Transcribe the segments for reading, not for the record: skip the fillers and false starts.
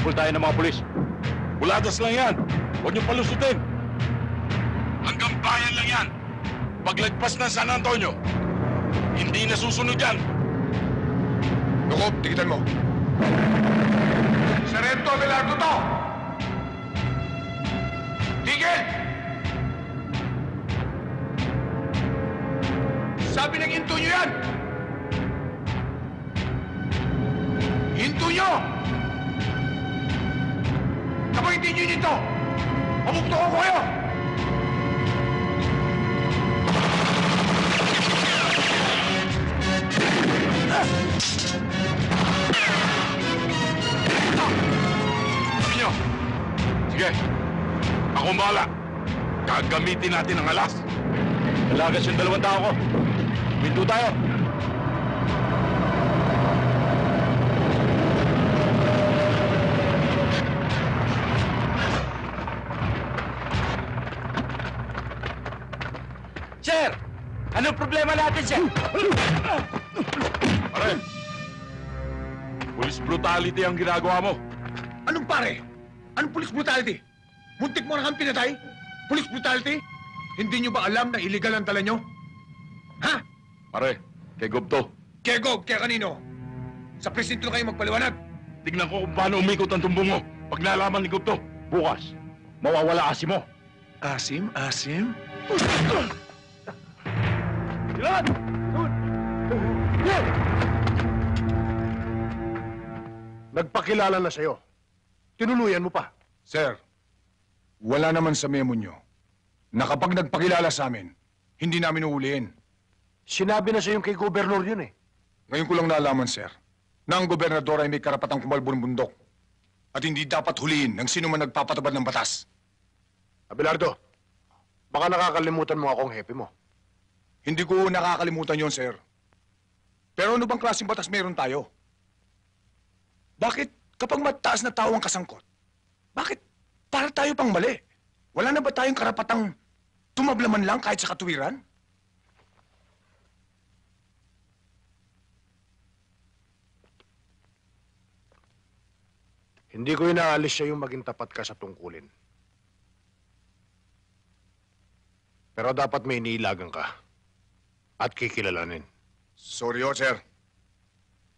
Habol tayo ng mga pulis. Buladas lang yan. Huwag niyong palusutin. Hanggang bayan lang yan. Paglagpas ng San Antonio, hindi na susunod yan. Jacob, tikitan mo. Sarento Abelardo to! Tigil! Sabi ng hinto nyo yan! Hinto nyo! Kapag hindi nyo nito, pamukto ko kayo! Sabi nyo, sige, ako ang bahala. Gagamitin natin ang alas. Malagas yung 2 tao ko. Pinto tayo. Sir! Anong problema natin, sir? Pare, police brutality ang ginagawa mo. Anong pare? Anong police brutality? Muntik mo na kang pinatay? Police brutality? Hindi nyo ba alam na illegal ang tala nyo? Ha? Pare, kay Gupto, Kaya Gob, kaya kanino? Sa presinto na kayo magpaliwanag. tignan ko kung paano umikot ang tumbong mo pag nalaman ni Gupto. Bukas, mawawala asim mo. Asim? Asim? Ilan! Nagpakilala na sa'yo. Tinuluyan mo pa. Sir, wala naman sa memo nyo na kapag nagpakilala sa amin, hindi namin uuliin. Sinabi na sa'yo kay gobernador yun eh. Ngayon ko lang nalaman, sir, na ang gobernador ay may karapatang kumalbo ng bundok at hindi dapat huliin ng sino man nagpapatabad ng batas. Abelardo, baka nakakalimutan mo akong hepe mo. Hindi ko nakakalimutan yon, sir. Pero ano bang klaseng batas meron tayo? Bakit kapag mataas na tao ang kasangkot, bakit para tayo pang mali? Wala na ba tayong karapatang tumablaman lang kahit sa katuwiran? Hindi ko inaalis sa'yo maging tapat ka sa tungkulin. Pero dapat may iniilagan ka at kikilalanin. Sorry, sir.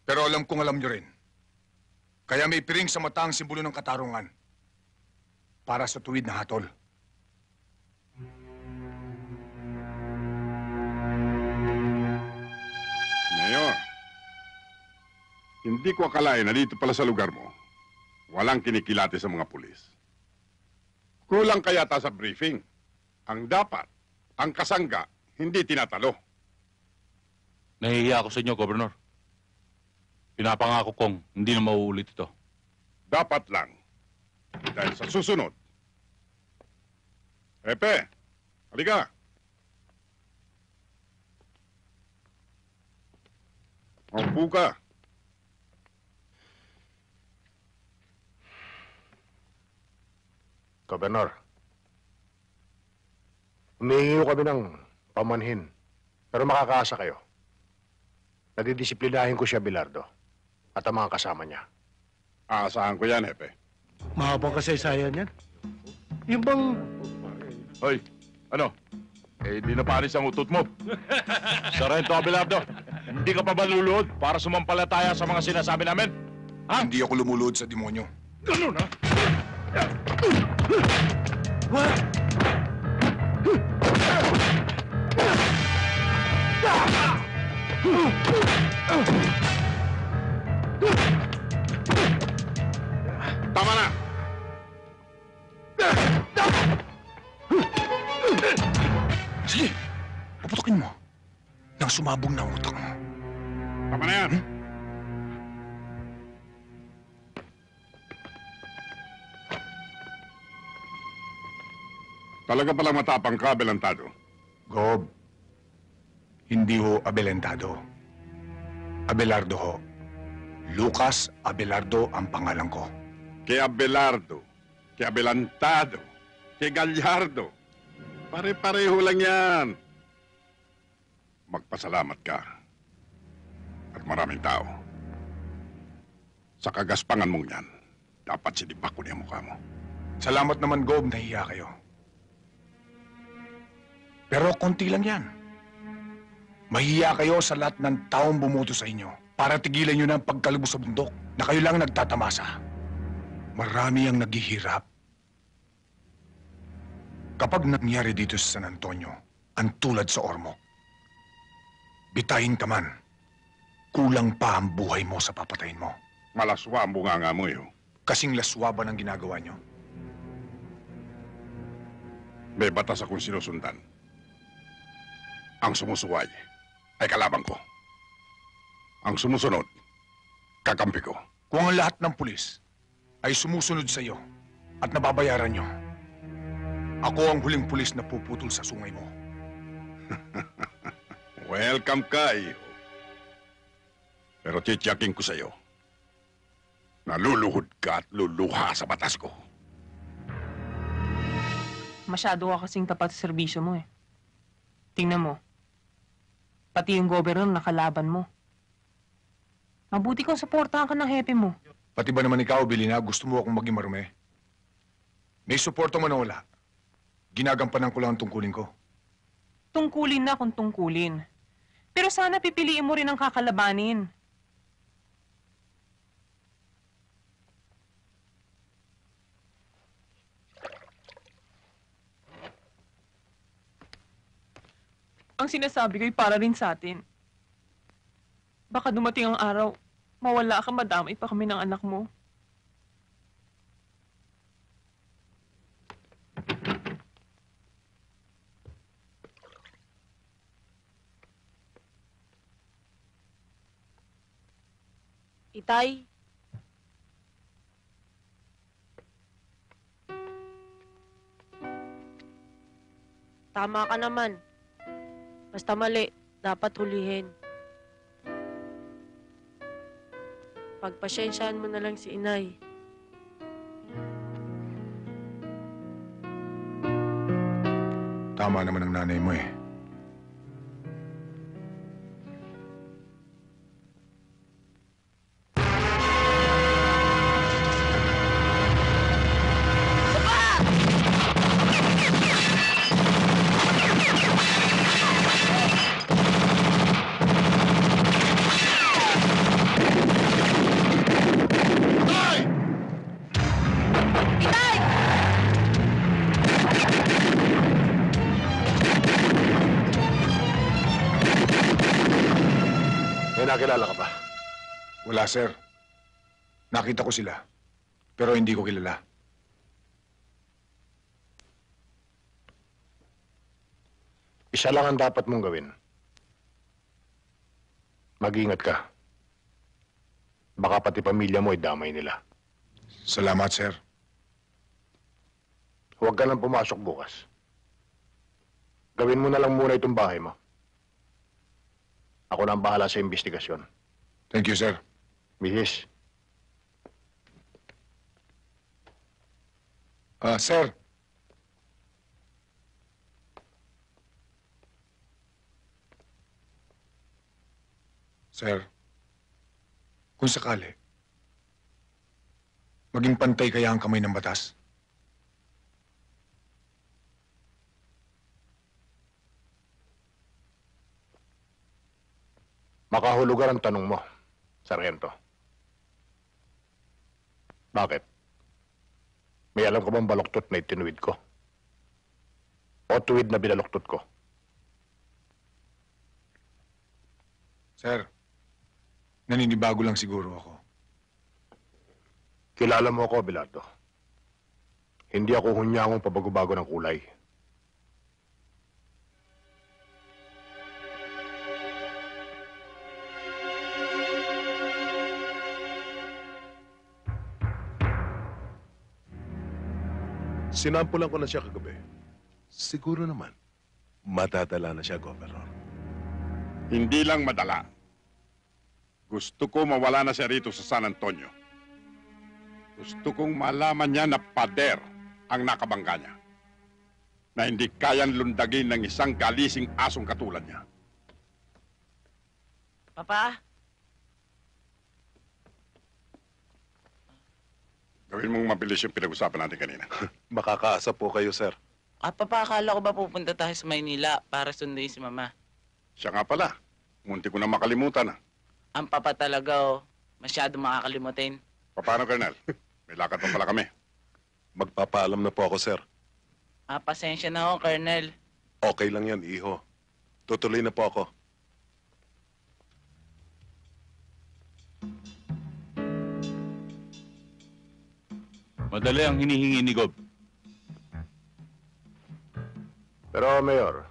Pero alam kong alam nyo rin. Kaya may piring sa mata ang simbolo ng katarungan para sa tuwid na hatol. Mayor, hindi ko akalain na dito pala sa lugar mo, walang kinikilati sa mga pulis. Kulang kaya ta sa briefing. Ang dapat, ang kasangga, hindi tinatalo. Nahihiya ako sa inyo, Gobernador. Pinapangako kong hindi na mauulit ito. Dapat lang. Dahil sa susunod. Epe, halika. Maupo ka. Gobernador, humihingi kami ng pamanhin, pero makakaasa kayo. Nadidisiplinahin ko siya, Abelardo, at ang mga kasama niya. Aasahan ko yan, Epe. Mahabang kasaysayan yan. Yung bang... Hoy, ano? Eh, di na panis ang utot mo. Sarento Abelardo, hindi ka pa ba luluhod para sumampalataya sa mga sinasabi namin? Ha? Hindi ako lumulod sa demonyo. Ganun, ha? Tama na! Sige, puputokin mo nang sumabog na ang utak mo. Tama na yan! Talaga palang matapang ka, Abelardo. Gob, hindi ho Abelentado. Abelardo ho. Lucas Abelardo ang pangalan ko. Kay Abelardo, kay Adelantado, kay Gallardo. Pare-pareho lang yan. Magpasalamat ka. At maraming tao. Sa kagaspangan mong yan, Dapat sinibak ko niya mukha mo. Salamat naman, Gob, nahiya kayo. Pero konti lang yan. Mahiya kayo sa lahat ng taong bumuto sa inyo para tigilan nyo na ang pagkalubos sa bundok na kayo lang nagtatamasa. Marami ang naghihirap. Kapag nangyari dito sa San Antonio, ang tulad sa Ormoc, bitayin ka man, kulang pa ang buhay mo sa papatayin mo. Malaswa ang bunganga mo, eh. Kasing laswa ba ng ginagawa nyo? May batas akong sinusundan. Ang sumusuway ay kalaban ko. Ang sumusunod, kakampi ko. Kung ang lahat ng pulis ay sumusunod sa iyo at nababayaran nyo, ako ang huling pulis na puputol sa sungay mo. Welcome ka, iyo. Pero titiyakin ko sa iyo, naluluhod ka at luluha sa batas ko. Masyado ka kasing tapat sa serbisyo mo eh. Tingnan mo. Pati yung gobernador nakalaban mo. Mabuti kung suportahan ka ng hepe mo. Pati ba naman ikaw, Bilina, gusto mo akong maging marumi? May suporta man o wala. Ginagampanan ko lang ang tungkulin ko. Tungkulin na kung tungkulin. Pero sana pipiliin mo rin ang kakalabanin. Ang sinasabi ko'y para rin sa atin. Baka dumating ang araw, mawala ka, madamay pa kami ng anak mo. Itay. Tama ka naman. Basta mali, dapat hulihin. Pagpasyensyahan mo na lang si inay. Tama naman ang nanay mo eh. May nakilala ka ba? Wala, sir. Nakita ko sila. Pero hindi ko kilala. Isa lang ang dapat mong gawin. Mag-ingat ka. Baka pati pamilya mo ay damay nila. Salamat, sir. Huwag ka nang pumasok bukas. Gawin mo na lang muna itong bahay mo. Ako na ang bahala sa investigasyon. Thank you, sir. Mihis, Sir. Sir, kung sakali, maging pantay kaya ang kamay ng batas? makahulugan ang tanong mo, Sargento. Bakit? May alam ka bang baluktot na itinuwid ko? O tuwid na binaluktot ko? Sir, naninibago lang siguro ako. Kilala mo ako, Abelardo. Hindi ako hunyangong pabago-bago ng kulay. Sinampulan ko na siya kagabi. Siguro naman, madadala na siya, Governor. Hindi lang madala. Gusto ko mawala na siya rito sa San Antonio. Gusto kong malaman niya na pader ang nakabangga niya. Na hindi kayang lundagin ng isang galising asong katulad niya. Papa? Gawin mong mabilis yung pinag-usapan natin kanina. Makakaasa po kayo, sir. Akala ko ba pupunta tayo sa Maynila para sunduin si Mama? Siya nga pala. Munti ko na makalimutan. Ang papa talaga, oh. Masyado makakalimutin. Paano, Colonel? May lakad pa pala kami. Magpapaalam na po ako, sir. Pasensya na ho, Colonel. Okay lang yan, iho. Tutuloy na po ako. Madali ang hinihingi ni Gob. Pero, Mayor,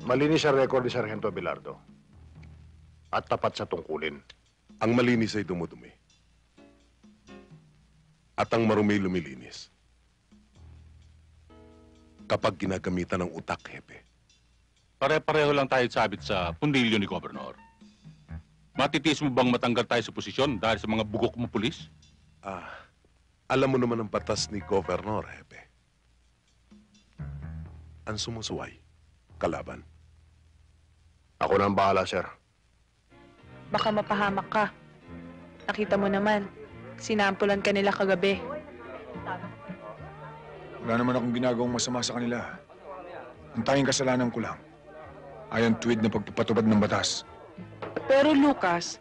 malinis ang record ni Sargento Abelardo. At tapat sa tungkulin. Ang malinis ay dumudumi. At ang marumi lumilinis. Kapag ginagamitan ng utak, hepe. Pare-pareho lang tayo sabit sa pundilyo ni Gobernador. Matitiis mo bang matanggal tayo sa posisyon dahil sa mga bugok mo pulis? Alam mo naman ang batas ni Governor, hepe. Ang sumusuway, kalaban. Ako na ang bahala, sir. Baka mapahamak ka. Nakita mo naman, sinampulan ka nila kagabi. Wala naman akong ginagawang masama sa kanila. Ang tanging kasalanan ko lang ay ang tuwid na pagpapatubad ng batas. Pero Lucas,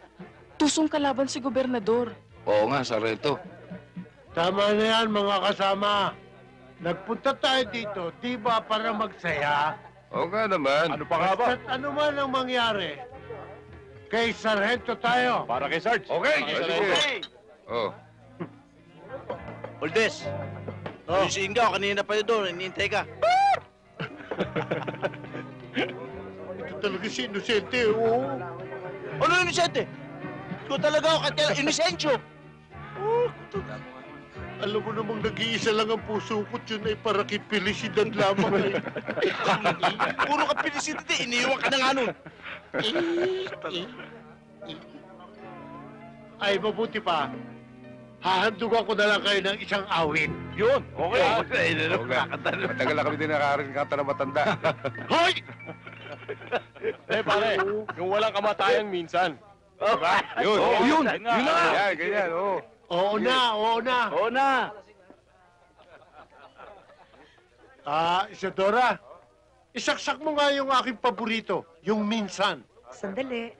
tusong kalaban si gobernador. Oo nga, Sargento. Tama na yan, mga kasama. Nagpunta tayo dito, di ba para magsaya? Oo nga naman. Ano pa nga ba? Basta't ano man ang mangyari, kay Sargento tayo. Para kay Sarge. Okay, Sige. Oh. Oldes, Oh. yung si Ingaw, kanina pa yun doon, hinihintay ka. Ito talaga si Inosente, oo. Ano yung inosente? Ikaw talaga ako, kaya inosensyo. Alam mo namang nag-iisa lang ang puso ko, yun ay para kay Felicidad lamang. Puro ka pinisidad eh, iniiwan ka na nga nun. Ay, mabuti pa. Hahandugan ko na lang kayo ng isang awit. Yun, okay. Oo nga. Matagal na kami din nakakarinig kanta na matanda. Hoy! Pare, yung walang kamatayan minsan. Yun. Yun na nga. Yan, ganyan, oo. Oo na, oo na. Oo na. Isadora, isaksak mo nga yung aking paborito, yung minsan. Sandali.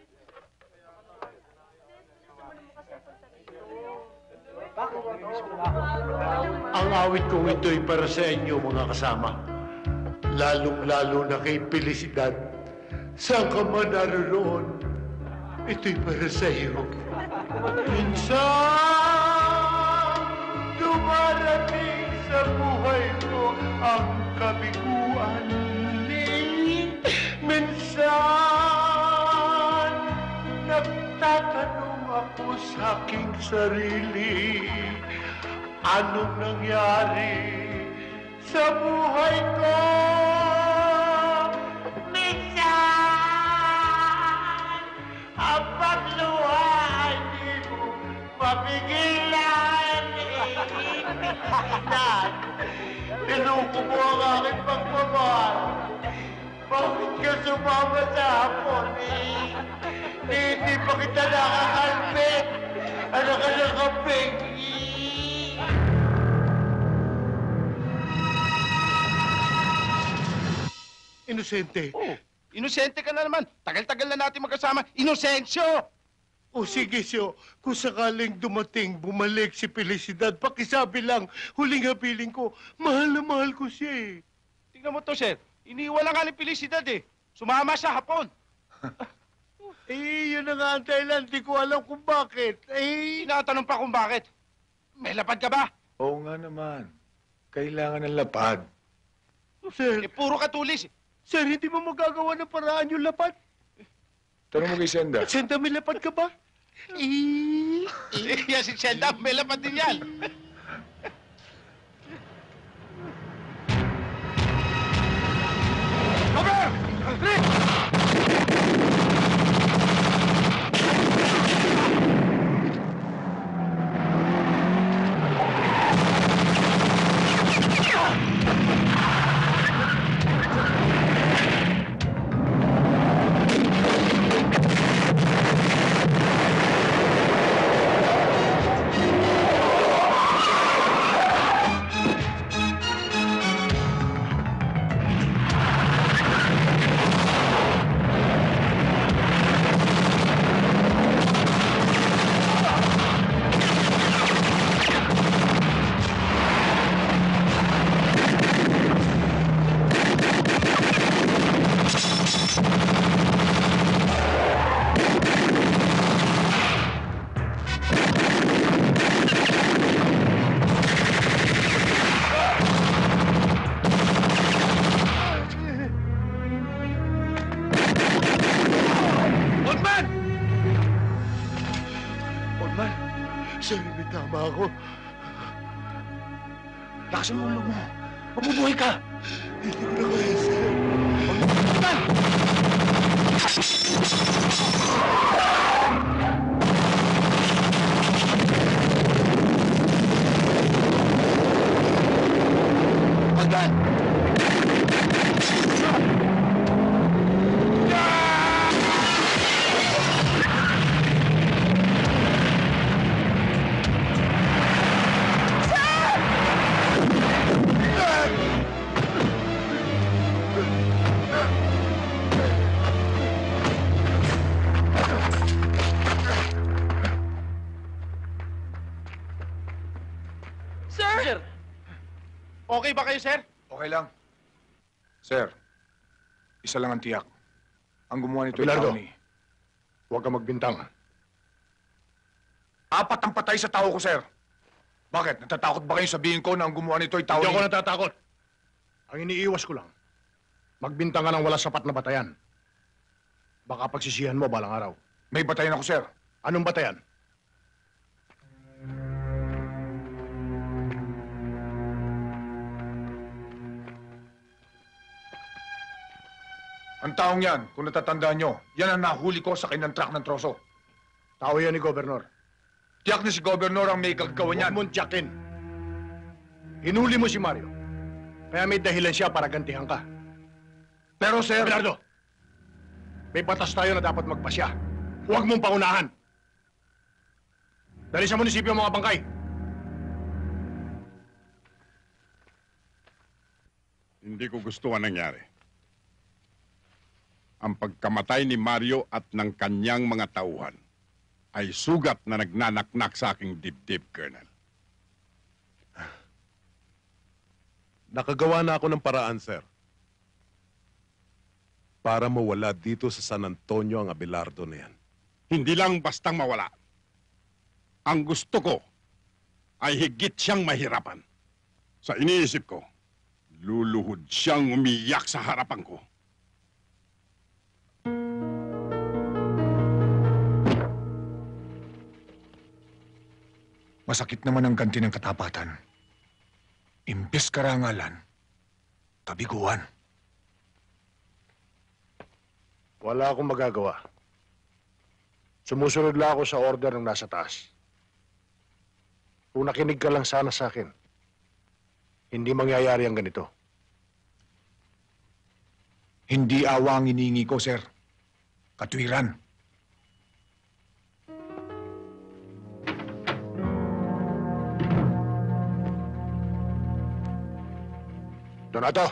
Ang awit kong ito'y para sa inyo, mga kasama. Lalong-lalo na kay Felicidad. Saan ka man naroon, ito'y para sa iyo. Minsan, dumarating sa buhay ko ang kabiguan. Minsan, nagtatanong ako sa aking sarili, anong nangyari sa buhay ko? Minsan, ang pagluha ay di mo mapigilan. Minsan, niloko mo ang aking pagmamahal. Bakit ka sumama sa hapon hindi pa kita nakakalpit. Ano ka nakapig? Inosente. Oh, inosente ka na naman. Tagal-tagal na natin magkasama. Inosensyo! O sige, Syo, kung sakaling dumating, bumalik si Felicidad, pakisabi lang, huling habiling ko, mahal na mahal ko siya eh. Tingnan mo to, sir. Iniiwan na nga ni Felicidad eh. Sumama siya hapon. Yun na nga ang dahilan, di ko alam kung bakit. Tinatanong pa kung bakit. May lapad ka ba? Oo nga naman. Kailangan ng lapad. Sir, Puro katulis. sir, hindi mo magagawa ng paraan yung lapad? Tanong mo kay Senda. Senda, may lapad ka ba? Yan si Senda, may lapad din yan. ba ako? Lakasan mo ang loob mo. Mabubuhay ka! Hindi ko na kaya, sir. Pagdan! Sir! Okay ba kayo, sir? Okay lang. Sir, isa lang ang tiyak. Ang gumawa nito ay Abelardo. tao ni... Huwag ka magbintang. Apat ang patay sa tao ko, sir. Bakit? Natatakot ba kayo sabihin ko na ang gumawa nito ay tao Hindi ni... ako natatakot. Ang iniiwas ko lang, magbintang ka ng wala sapat na batayan. Baka pagsisihan mo balang araw. May batayan ako, sir. Anong batayan? Ang taong yan, kung natatandaan nyo, yan ang nahuli ko sa kanyang truck ng troso. Tao yan ni Gobernador. Tiyak na si Gobernador ang may gaggawa Huwag niyan. mong tiyakin. Hinuli mo si Mario. Kaya may dahilan siya para gantihan ka. Pero, sir... Abelardo, may batas tayo na dapat magpasya. Huwag mong paunahan. Dali sa munisipyo ang mga bangkay. Hindi ko gusto ang nangyari. Ang pagkamatay ni Mario at ng kanyang mga tauhan ay sugat na nagnanaknak sa aking dibdib, Colonel. Nakagawa na ako ng paraan, sir. Para mawala dito sa San Antonio ang Abelardo na yan. Hindi lang bastang mawala. Ang gusto ko ay higit siyang mahirapan. Sa iniisip ko, luluhod siyang umiyak sa harapan ko. Masakit naman ang ganti ng katapatan. Imbes karangalan, kabiguan. Wala akong magagawa. Sumusunod lang ako sa order ng nasa taas. Kung nakinig ka lang sana sa akin, hindi mangyayari ang ganito. Hindi awa ang iniingi ko, sir. Katwiran. Donato,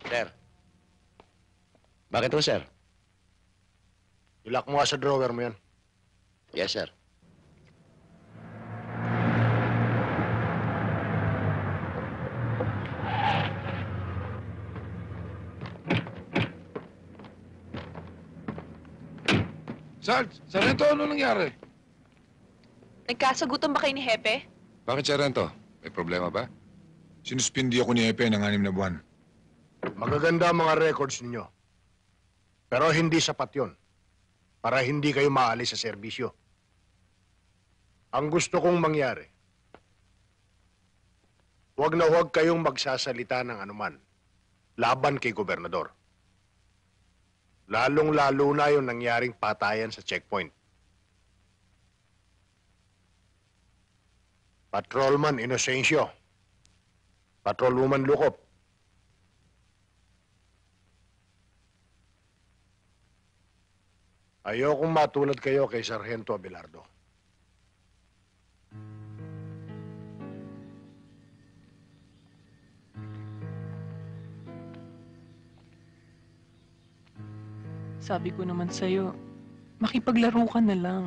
Sir. Bakit ho, sir? ilak mo nga sa drawer mo yan. Yes, sir. Sarento, ano nangyari? Nagkasagutan ba kayo ni Hepe? Bakit, Sarento? May problema ba? Sinuspindi ako ni Epe ng 6 na buwan. Magaganda ang mga records ninyo. Pero hindi sapat yon para hindi kayo maalis sa serbisyo. Ang gusto kong mangyari, huwag na huwag kayong magsasalita ng anuman laban kay Gobernador. Lalong-lalo na yung nangyaring patayan sa checkpoint. Patrolman Inocencio, Patrolwoman Lukop, ayokong matulad kayo kay Sargento Abelardo. Sabi ko naman sa'yo, makipaglaro ka na lang.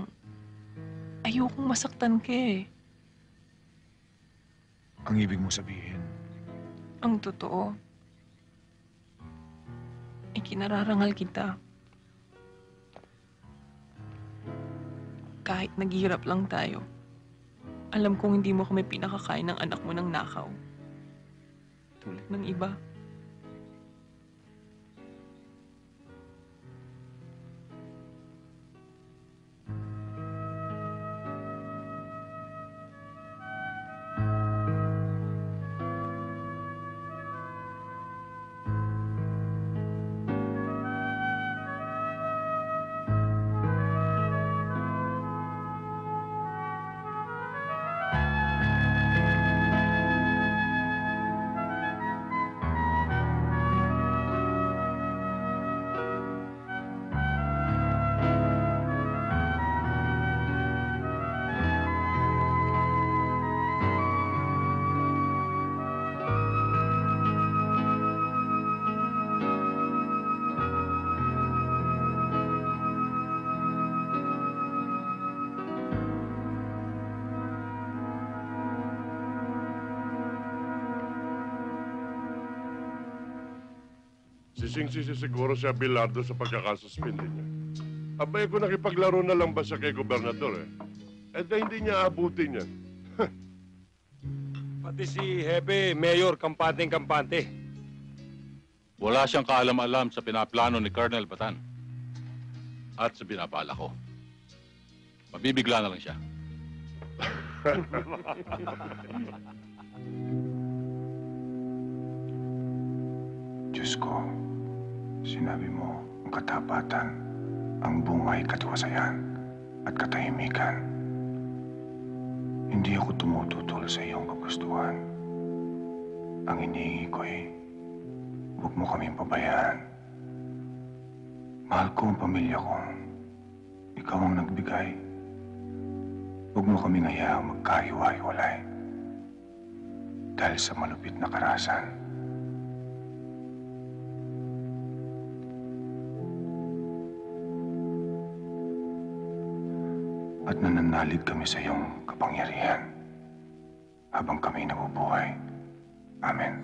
Ayokong masaktan ka eh. Ang ibig mo sabihin, Ang totoo, ikinararangal kita. Kahit naghihirap lang tayo, alam kong hindi mo kami pinakakain ng anak mo ng nakaw. Tulad ng iba. Nagsisisi siguro si Abelardo sa pagkakasuspindi niya. Abay ko nakipaglaro na lang ba siya kay gobernador eh? Eh di hindi niya abutin yan. Pati si Hepe, Mayor, kampanteng-kampante. Wala siyang kaalam-alam sa pinaplano ni Colonel Batan. At sa binabala ko. Mabibigla na lang siya. Diyos ko, sinabi mo ang katapatan, ang bungay katiwasayan at katahimikan. Hindi ako tumututol sa iyong kagustuhan. Ang iniingi ko ay, huwag mo kaming pabayaan. Mahal ko ang pamilya ko. Ikaw ang nagbigay. Huwag mo kaming hayaang magkahiwa-hiwalay. Dahil sa malupit na karahasan. At nananalig kami sa iyong kapangyarihan habang kami nabubuhay. Amen.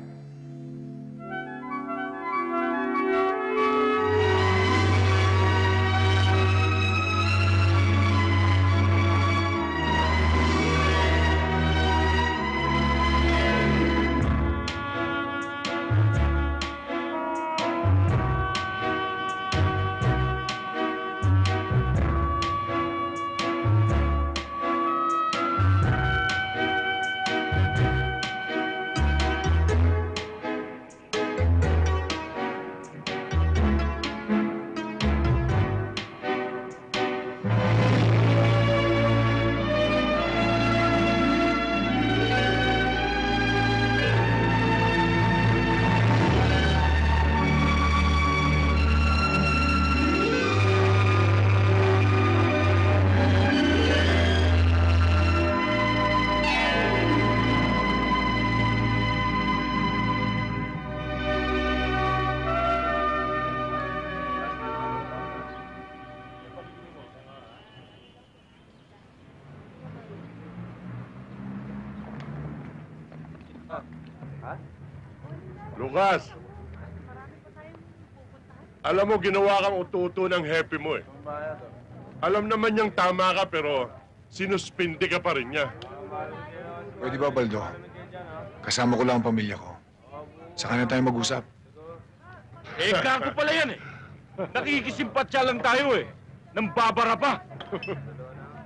Lucas! Alam mo, ginawa kang ututo ng happy mo eh. Alam naman niyang tama ka pero sinuspindi ka pa rin niya. Pwede ba, Baldo? Kasama ko lang ang pamilya ko. Saka na tayo mag-usap. Eh, kako pala yan eh. Nakikisimpatya lang tayo eh. Nang babara pa.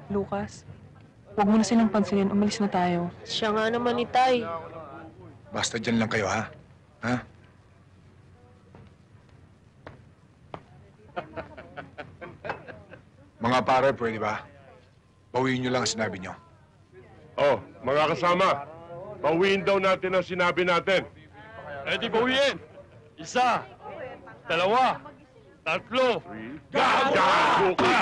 Lucas, huwag mo na silang pansinin. Umalis na tayo. Siya nga naman ni Tay. Basta dyan lang kayo, ha? Ha? Mga pare, pwede ba? Bawiin nyo lang ang sinabi nyo. Oh, mga kasama, bawiin daw natin ang sinabi natin. Eh di bawiin. Isa, dalawa, tatlo. Gago ka!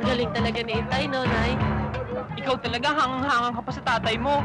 Galing talaga ni Itay, no, Nay? Ikaw talaga hangang-hangang ka pa sa tatay mo.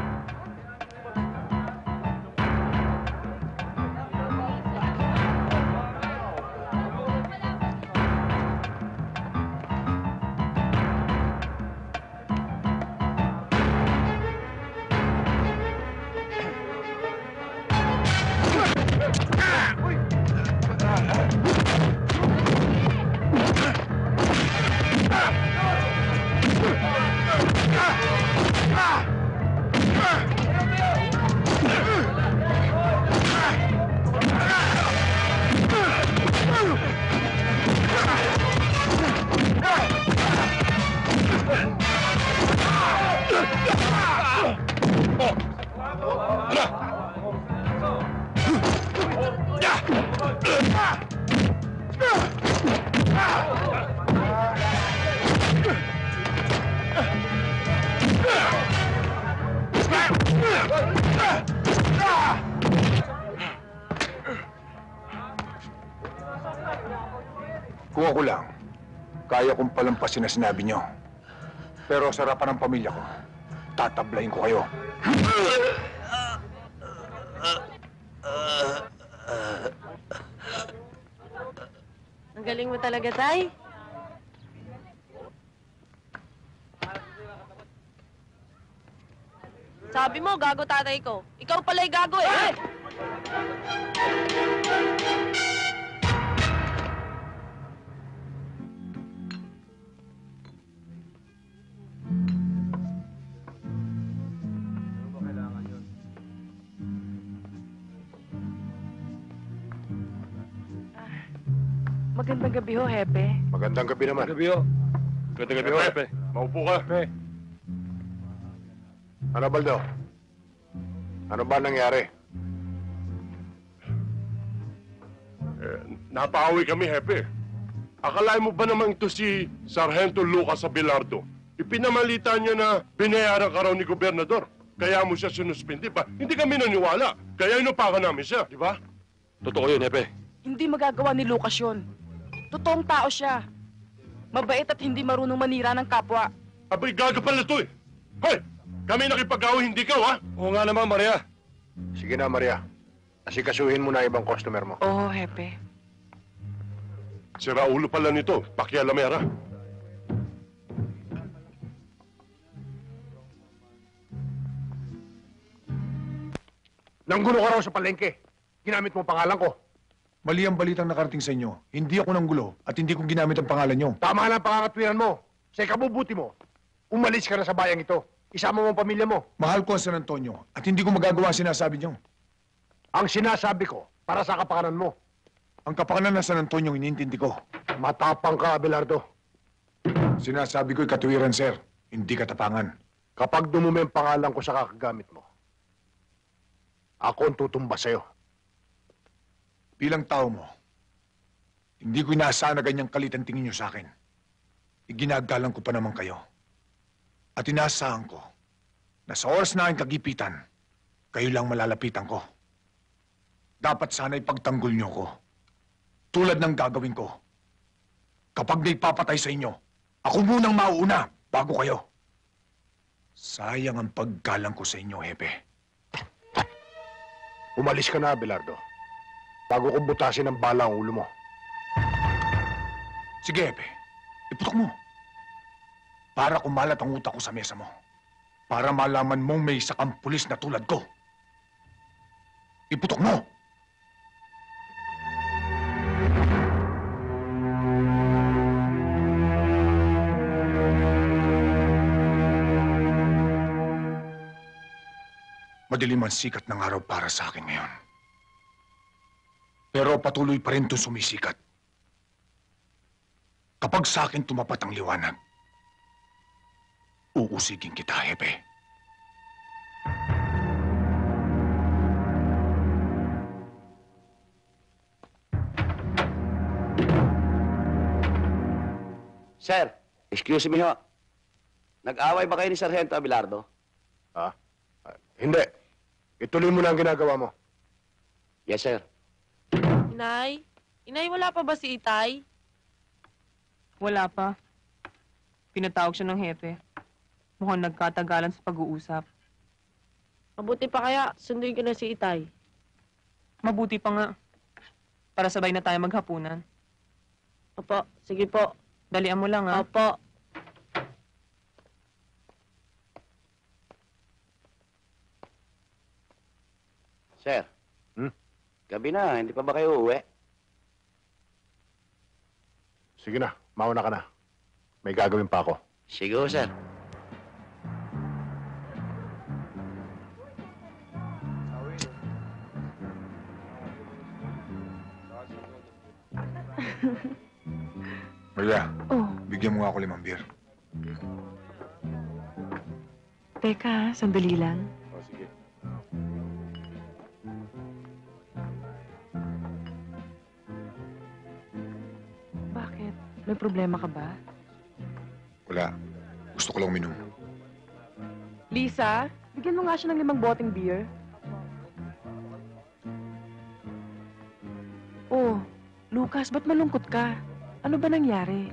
Kung ako lang, kaya kong palampasin na sinabi nyo. Pero sa harapan ng pamilya ko, tatablayin ko kayo. Ang galing mo talaga, Tay. Sabi mo, gago tatay ko. Ikaw pala'y gago eh. Magandang gabi ho, Hepe. Magandang gabi naman. Gabi ho. Magandang gabi ho, Hepe. Maupo ka. Ano, Baldo? Ano ba nangyari? Napaawi kami, Hepe. Akalain mo ba naman ito si Sargento Lucas Abelardo? Ipinamalita niya na binayaran ka raw ni Gobernador. Kaya mo siya sinuspindi pa. Hindi kami naniwala. Kaya inupakan namin siya, di ba? Totoo yun, Hepe. Hindi magagawa ni Lucas yun. Totoong tao siya. Mabait at hindi marunong manira ng kapwa. Abay, gaga pala ito eh. Hoy! Kami nakipag-away, hindi ka, ha? Oo nga naman, Maria. Sige na, Maria. Asikasuhin mo na ibang customer mo. Oo, Hepe. Si Raulo pala nito, pakialamera. Nanggulo ka raw sa palengke. Ginamit mo ang pangalan ko. Mali ang balitang nakarating sa inyo. Hindi ako nanggulo at hindi ko ginamit ang pangalan nyo. Tama lang ang pangangatwiran mo. Sa ikabubuti mo, umalis ka na sa bayang ito. Isama mo ang pamilya mo. Mahal ko ang San Antonio at hindi ko magagawa ang sinasabi nyo. Ang sinasabi ko, para sa kapakanan mo. Ang kapakanan ng San Antonio, inintindi ko. Matapang ka, Abelardo. Sinasabi ko'y katuwiran, sir. Hindi katapangan. Kapag dumumi ang pangalan ko sa kakagamit mo, ako ang tutumba sa'yo. Bilang tao mo, hindi ko inaasahan na ganyang kalit ang tingin nyo sa akin. Iginagalang ko pa naman kayo. At inaasahan ko na sa oras na aking kagipitan, kayo lang malalapitan ko. Dapat sana'y pagtanggol nyo ko. Tulad ng gagawin ko. Kapag may papatay sa inyo, ako munang mauuna bago kayo. Sayang ang paggalang ko sa inyo, Hepe. Umalis ka na, Abelardo. Bago ko butasin ang bala ang ulo mo. Sige, Hepe. Iputok mo. Para kumalat ang utak ko sa mesa mo. Para malaman mong may isa kang pulis na tulad ko. Iputok mo! Madilim ang sikat ng araw para sa akin ngayon. Pero patuloy pa rin itong sumisikat. Kapag sa akin tumapat ang liwanag, uusigin kita, Hepe. Sir, excuse me ho. Nag-away ba kayo ni Sargento Abelardo? Ha? Hindi. Ituloy mo na ang ginagawa mo. Yes, sir. Inay? Inay, wala pa ba si Itay? Wala pa. Pinatawag siya ng hepe. Mukhang nagkatagalan sa pag-uusap. Mabuti pa kaya, sunduin ko na si Itay. Mabuti pa nga. Para sabay na tayo maghapunan. Opo, sige po. Dalian mo lang, ha? Opo. Sir. Gabi na, hindi pa ba kayo uuwi? Sige na, mauna ka na. May gagawin pa ako. Sige ho, sir. Maria, Oh, bigyan mo nga ako 5 beer. teka, sandali lang. O, sige. Bakit? May problema ka ba? Wala. Gusto ko lang uminom. Lisa, bigyan mo nga siya ng 5 boteng beer. Oh, Lucas, ba't malungkot ka? Ano ba nangyari?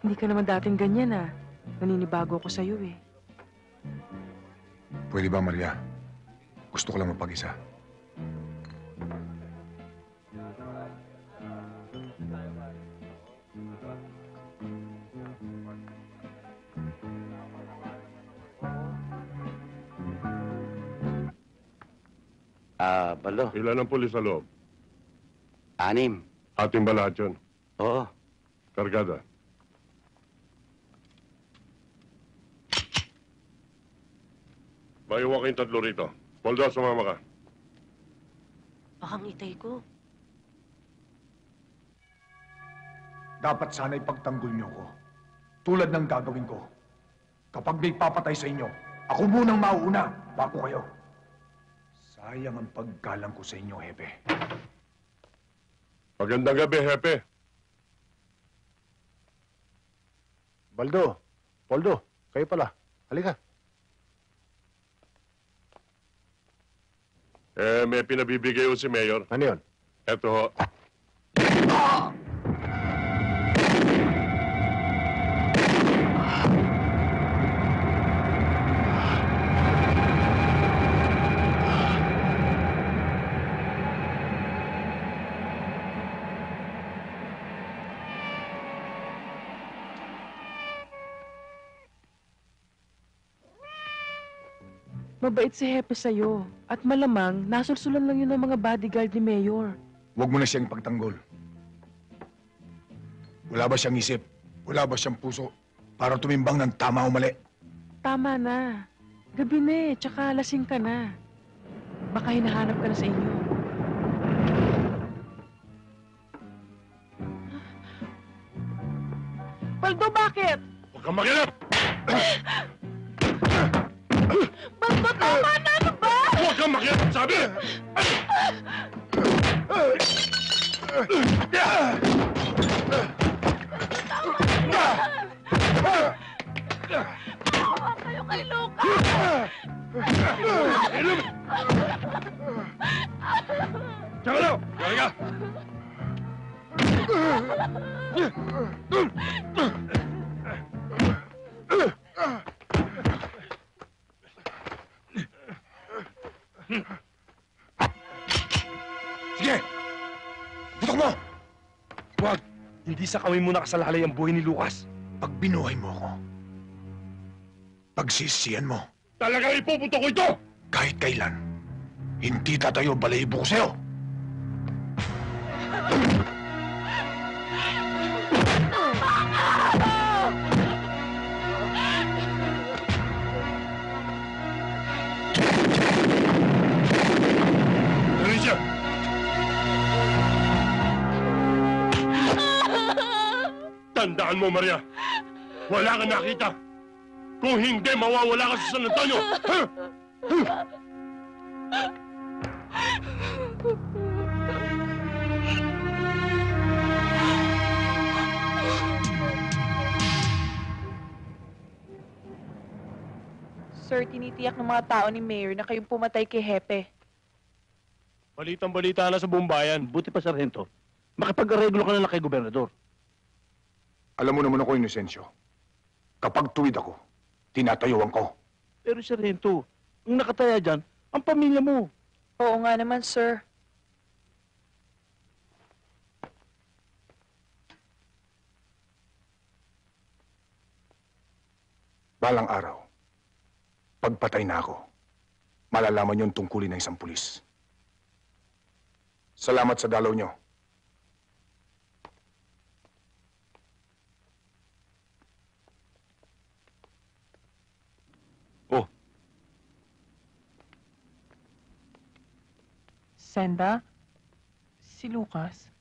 Hindi ka naman dating ganyan, ah. Naninibago ako sa'yo eh. Pwede ba, Maria? Gusto ko lang mapag-isa. Baldo. Ilan ang pulis sa loob? 6. Ating ba lahat yun? Oo. Kargada. Maiwan kayong 3 rito. Baldo, sumama ka. Baka ngitay ko. Dapat sana ipagtanggol niyo ko. Tulad ng gagawin ko. Kapag may papatay sa inyo, ako munang mauuna bago kayo. Sayang ang paggalang ko sa inyo, Hepe. Magandang gabi, Hepe. Baldo, Poldo, kayo pala. Halika. May pinabibigay ho si Mayor. Ano yun? Eto ho. Mabait si Hepe sa'yo. At malamang, nasulsulan lang yun ng mga bodyguard ni Mayor. Huwag mo na siyang pagtanggol. Wala ba siyang isip? Wala ba siyang puso? Para tumimbang ng tama o mali? Tama na. Gabi na eh, tsaka lasing ka na. Baka hinahanap ka na sa inyo. Baldo, bakit? Huwag kang makialam! Baldo, tama na! Ano ba? Huwag kang makialam, sabi! Maawa kayo kay Lucas! Tsaka na! Tsaka ka! Sige! Putok mo! Huwag! Hindi sa kami mo nakasalalay ang buhay ni Lucas. Pag binuhay mo ako, pagsisiyan mo. Talagang ipupunto ko ito! Kahit kailan, hindi tatayo balahibo ko sa'yo. Dali siya! Tandaan mo, Maria. Wala kang nakita. Kung hindi, mawawala ka sa San Antonio. Ha? Sir, tinitiyak ng mga tao ni Mayor na kayong pumatay kay Hepe. Balitang-balita na sa buong bayan. Buti pa, Sargento. Makipag-areglo ka na lang kay Gobernador. Alam mo naman ako, Inocencio. Kapag tuwid ako, tinatayuan ko. Pero, Sargento, ang nakataya dyan, ang pamilya mo. Oo nga naman, sir. Balang araw, pagpatay na ako, malalaman yung tungkulin ng isang pulis. Salamat sa dalaw nyo. Senda? Si Lucas?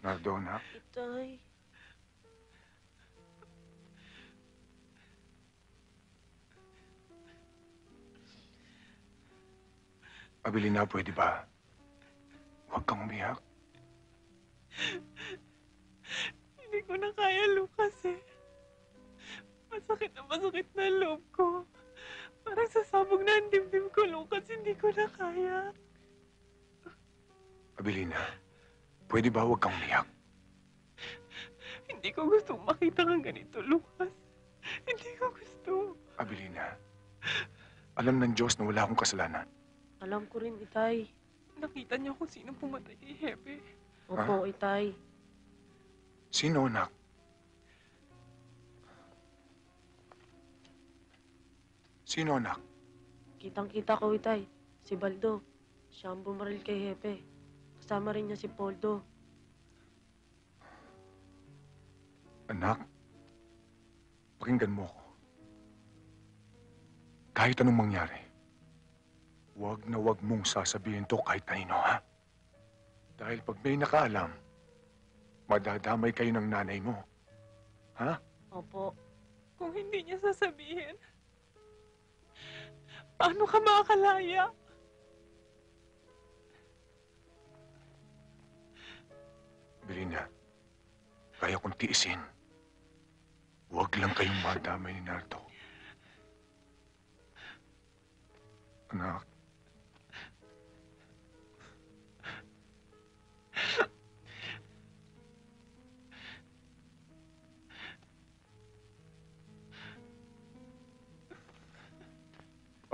Nardona, Itay. Abilina, pwede ba? Huwag kang umiyak. Hindi ko na kaya, Lucas eh. Masakit na loob ko. Parang sasabog na ang dibdib ko, Lucas. Hindi ko na kaya. Abilina, pwede ba huwag kang umiyak? Hindi ko gustong makita kang ganito, Lucas. Hindi ko gusto. Abilina, alam ng Diyos na wala akong kasalanan. Alam ko rin, Itay. Nakita niyo kung sino pumatay kay Hepe. Opo, Itay. Sino, anak? Sino, anak? Kitang-kita ko, Itay. Si Baldo. Siya ang bumaril kay Hepe. Kasama rin niya si Poldo. Anak, pakinggan mo ako. Kahit anong mangyari, huwag na huwag mong sasabihin to kahit kanino, ha? Dahil pag may nakaalam, madadamay kayo ng nanay mo. Ha? Opo. Kung hindi niya sasabihin, paano ka makakalaya? Belina, kaya kong tiisin. Huwag lang kayong madamay ni Nardo. Anak.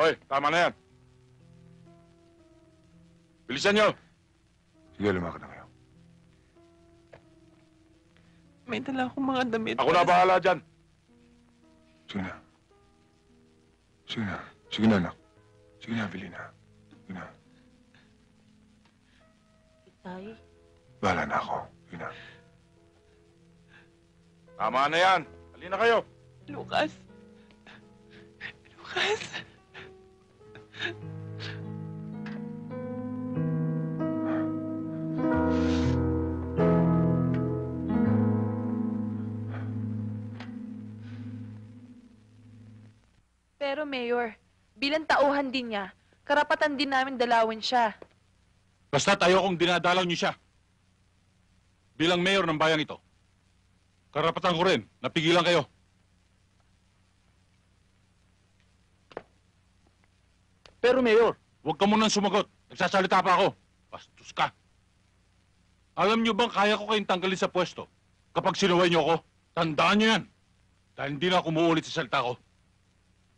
Hoy, tama na yan. Bilisan nyo! Sige, lumakad na kayo. May dala akong mga damit. Ako na bahala dyan. Sige na. Sige na. Sige na, anak. Sige na, Belina. Sige na. Itay. Bahala na ako. Sige na. Tama na yan. Halina kayo. Lucas. Lucas. Pero Mayor, bilang tauhan din niya, karapatan din namin dalawin siya. Basta't ayokong dinadalaw niyo siya. Bilang mayor ng bayang ito, karapatan ko rin, napigilan kayo. Pero Mayor, Huwag ka munang sumagot. Nagsasalita pa ako. Bastos ka. Alam niyo bang kaya ko kayong tanggalin sa pwesto kapag sinuway niyo ako? Tandaan niyo yan. Dahil hindi na ako umuulit sa salita ko.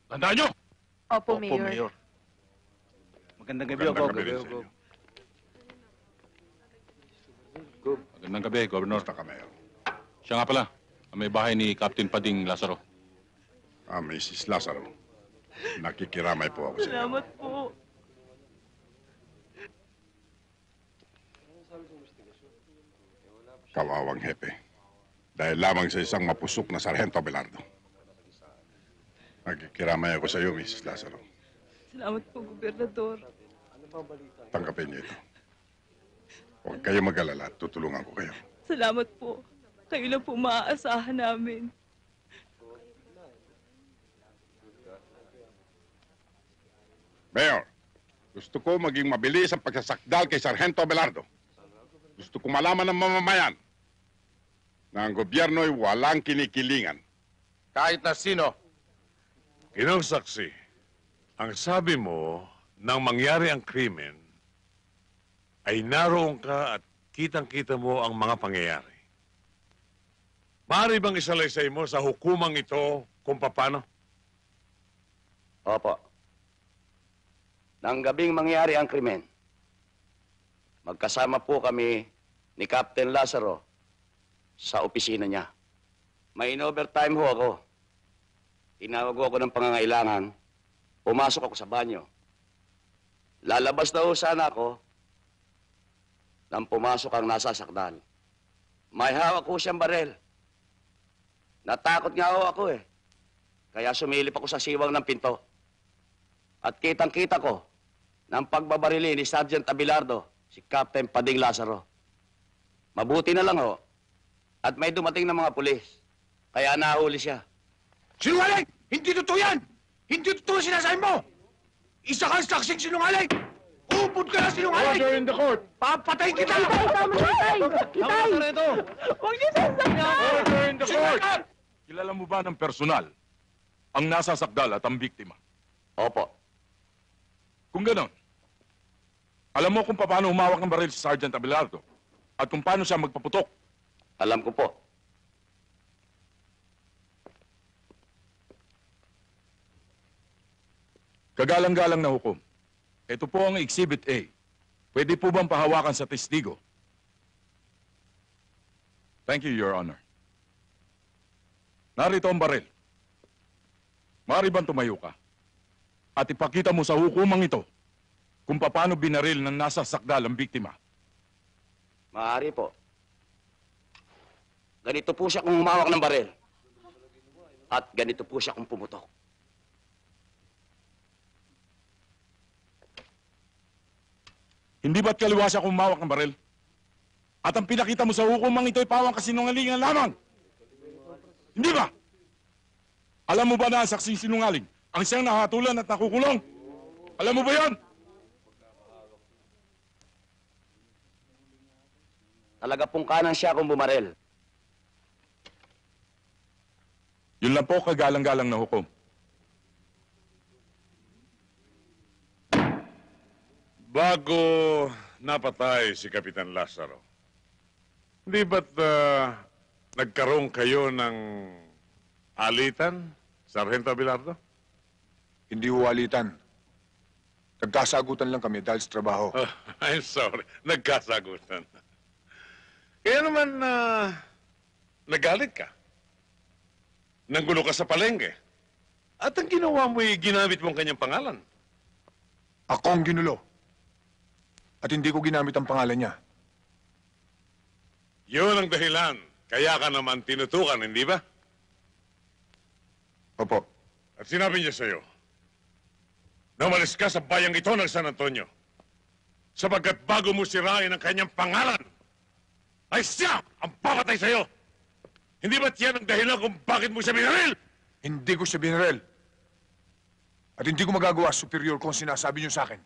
Tandaan niyo! Opo, Mayor. Magandang gabi, Magandang gabi rin sa inyo. Magandang gabi, Governor. Basta ka, Mayor. Siya nga pala, ang may bahay ni Captain Pading Lazaro. Mrs. Lazaro. Nakikiramay po ako sa inyo. Salamat po. Kawawang hepe. Dahil lamang sa isang mapusok na Sargento Abelardo. Nakikiramay ako sa iyo, Mrs. Lazaro. Salamat po, Gobernador. Tanggapin niyo ito. Huwag kayo mag-alala at tutulungan ko kayo. Salamat po. Kayo lang po maaasahan namin. Mayor, gusto ko maging mabilis ang pagsasakdal kay Sargento Abelardo. Gusto ko malaman ng mamamayan na ang gobyerno ay walang kinikilingan. Kahit na sino. Ginong saksi, ang sabi mo nang mangyari ang krimen ay naroon ka at kitang-kita mo ang mga pangyayari. Maaari bang isalaysay mo sa hukumang ito kung paano? Opo. Nang gabing mangyari ang krimen, magkasama po kami ni Captain Lazaro sa opisina niya. May in-overtime ho ako. Tinawag ho ako ng pangangailangan. Pumasok ako sa banyo. Lalabas na ho sana ako nang pumasok ang nasasakdal. May hawak ho siyang barel. Natakot nga ho ako eh. Kaya sumilip ako sa siwang ng pinto. At kitang-kita ko ng pagbabarili ni Sergeant Abelardo, si Captain Pading Lazaro. Mabuti na lang ho. At may dumating na mga pulis. Kaya nahuli siya. Sinungaling! Hindi totoo yan! Hindi totoo sinasabi mo! Isa kang saksing sinungaling! Upod ka na sinungaling! Order in the court! Papatayin kita! Itay, tama na, Itay! Itay! Huwag niyo sasaktan! Order in the court! Kilala mo ba ng personal ang nasasakdal at ang biktima? Opo. Kung ganon, Alam mo kung paano humawak ng baril si Sergeant Abelardo at kung paano siya magpaputok. Alam ko po. Kagalang-galang na hukom. Ito po ang Exhibit A. Pwede po bang pahawakan sa testigo? Thank you, Your Honor. Narito ang baril. Maaari bang tumayo ka? At ipakita mo sa hukumang ito kung paano binaril ng nasa sakdal ang biktima. Maaari po. Ganito po siya kung humawak ng baril. At ganito po siya kung pumutok. Hindi ba't kaliwa siya kung humawak ng baril? At ang pinakita mo sa hukumang ito ay pawang kasinungalingan lamang. Hindi ba? Alam mo ba na ang saksing sinungaling ang siyang nahatulan at nakukulong? Alam mo ba yan? Talaga pong kanan siya kung bumaril. Yun lang po, kagalang-galang na hukom. Bago napatay si Kapitan Lazaro, hindi ba't nagkaroon kayo ng alitan, Sargento Abelardo? Hindi huwalitan. Nagkasagutan lang kami dahil sa trabaho. Oh, I'm sorry, nagkasagutan. Kaya naman, nagalit ka. Nanggulo ka sa palengke. At ang ginawa mo ay ginamit mo ang kanyang pangalan. Ako ang ginulo. At hindi ko ginamit ang pangalan niya. Yun ang dahilan. Kaya ka naman tinutukan, hindi ba? Opo. At sinabi niya sa'yo, na umalis ka sa bayang ito ng San Antonio. Sapagkat bago mo sirain ang kanyang pangalan, ay siya ang papatay sa'yo. Hindi ba't yan ang dahilan kung bakit mo siya binaril? Hindi ko siya binaril. At hindi ko magagawa superior kung sinasabi niyo sa akin.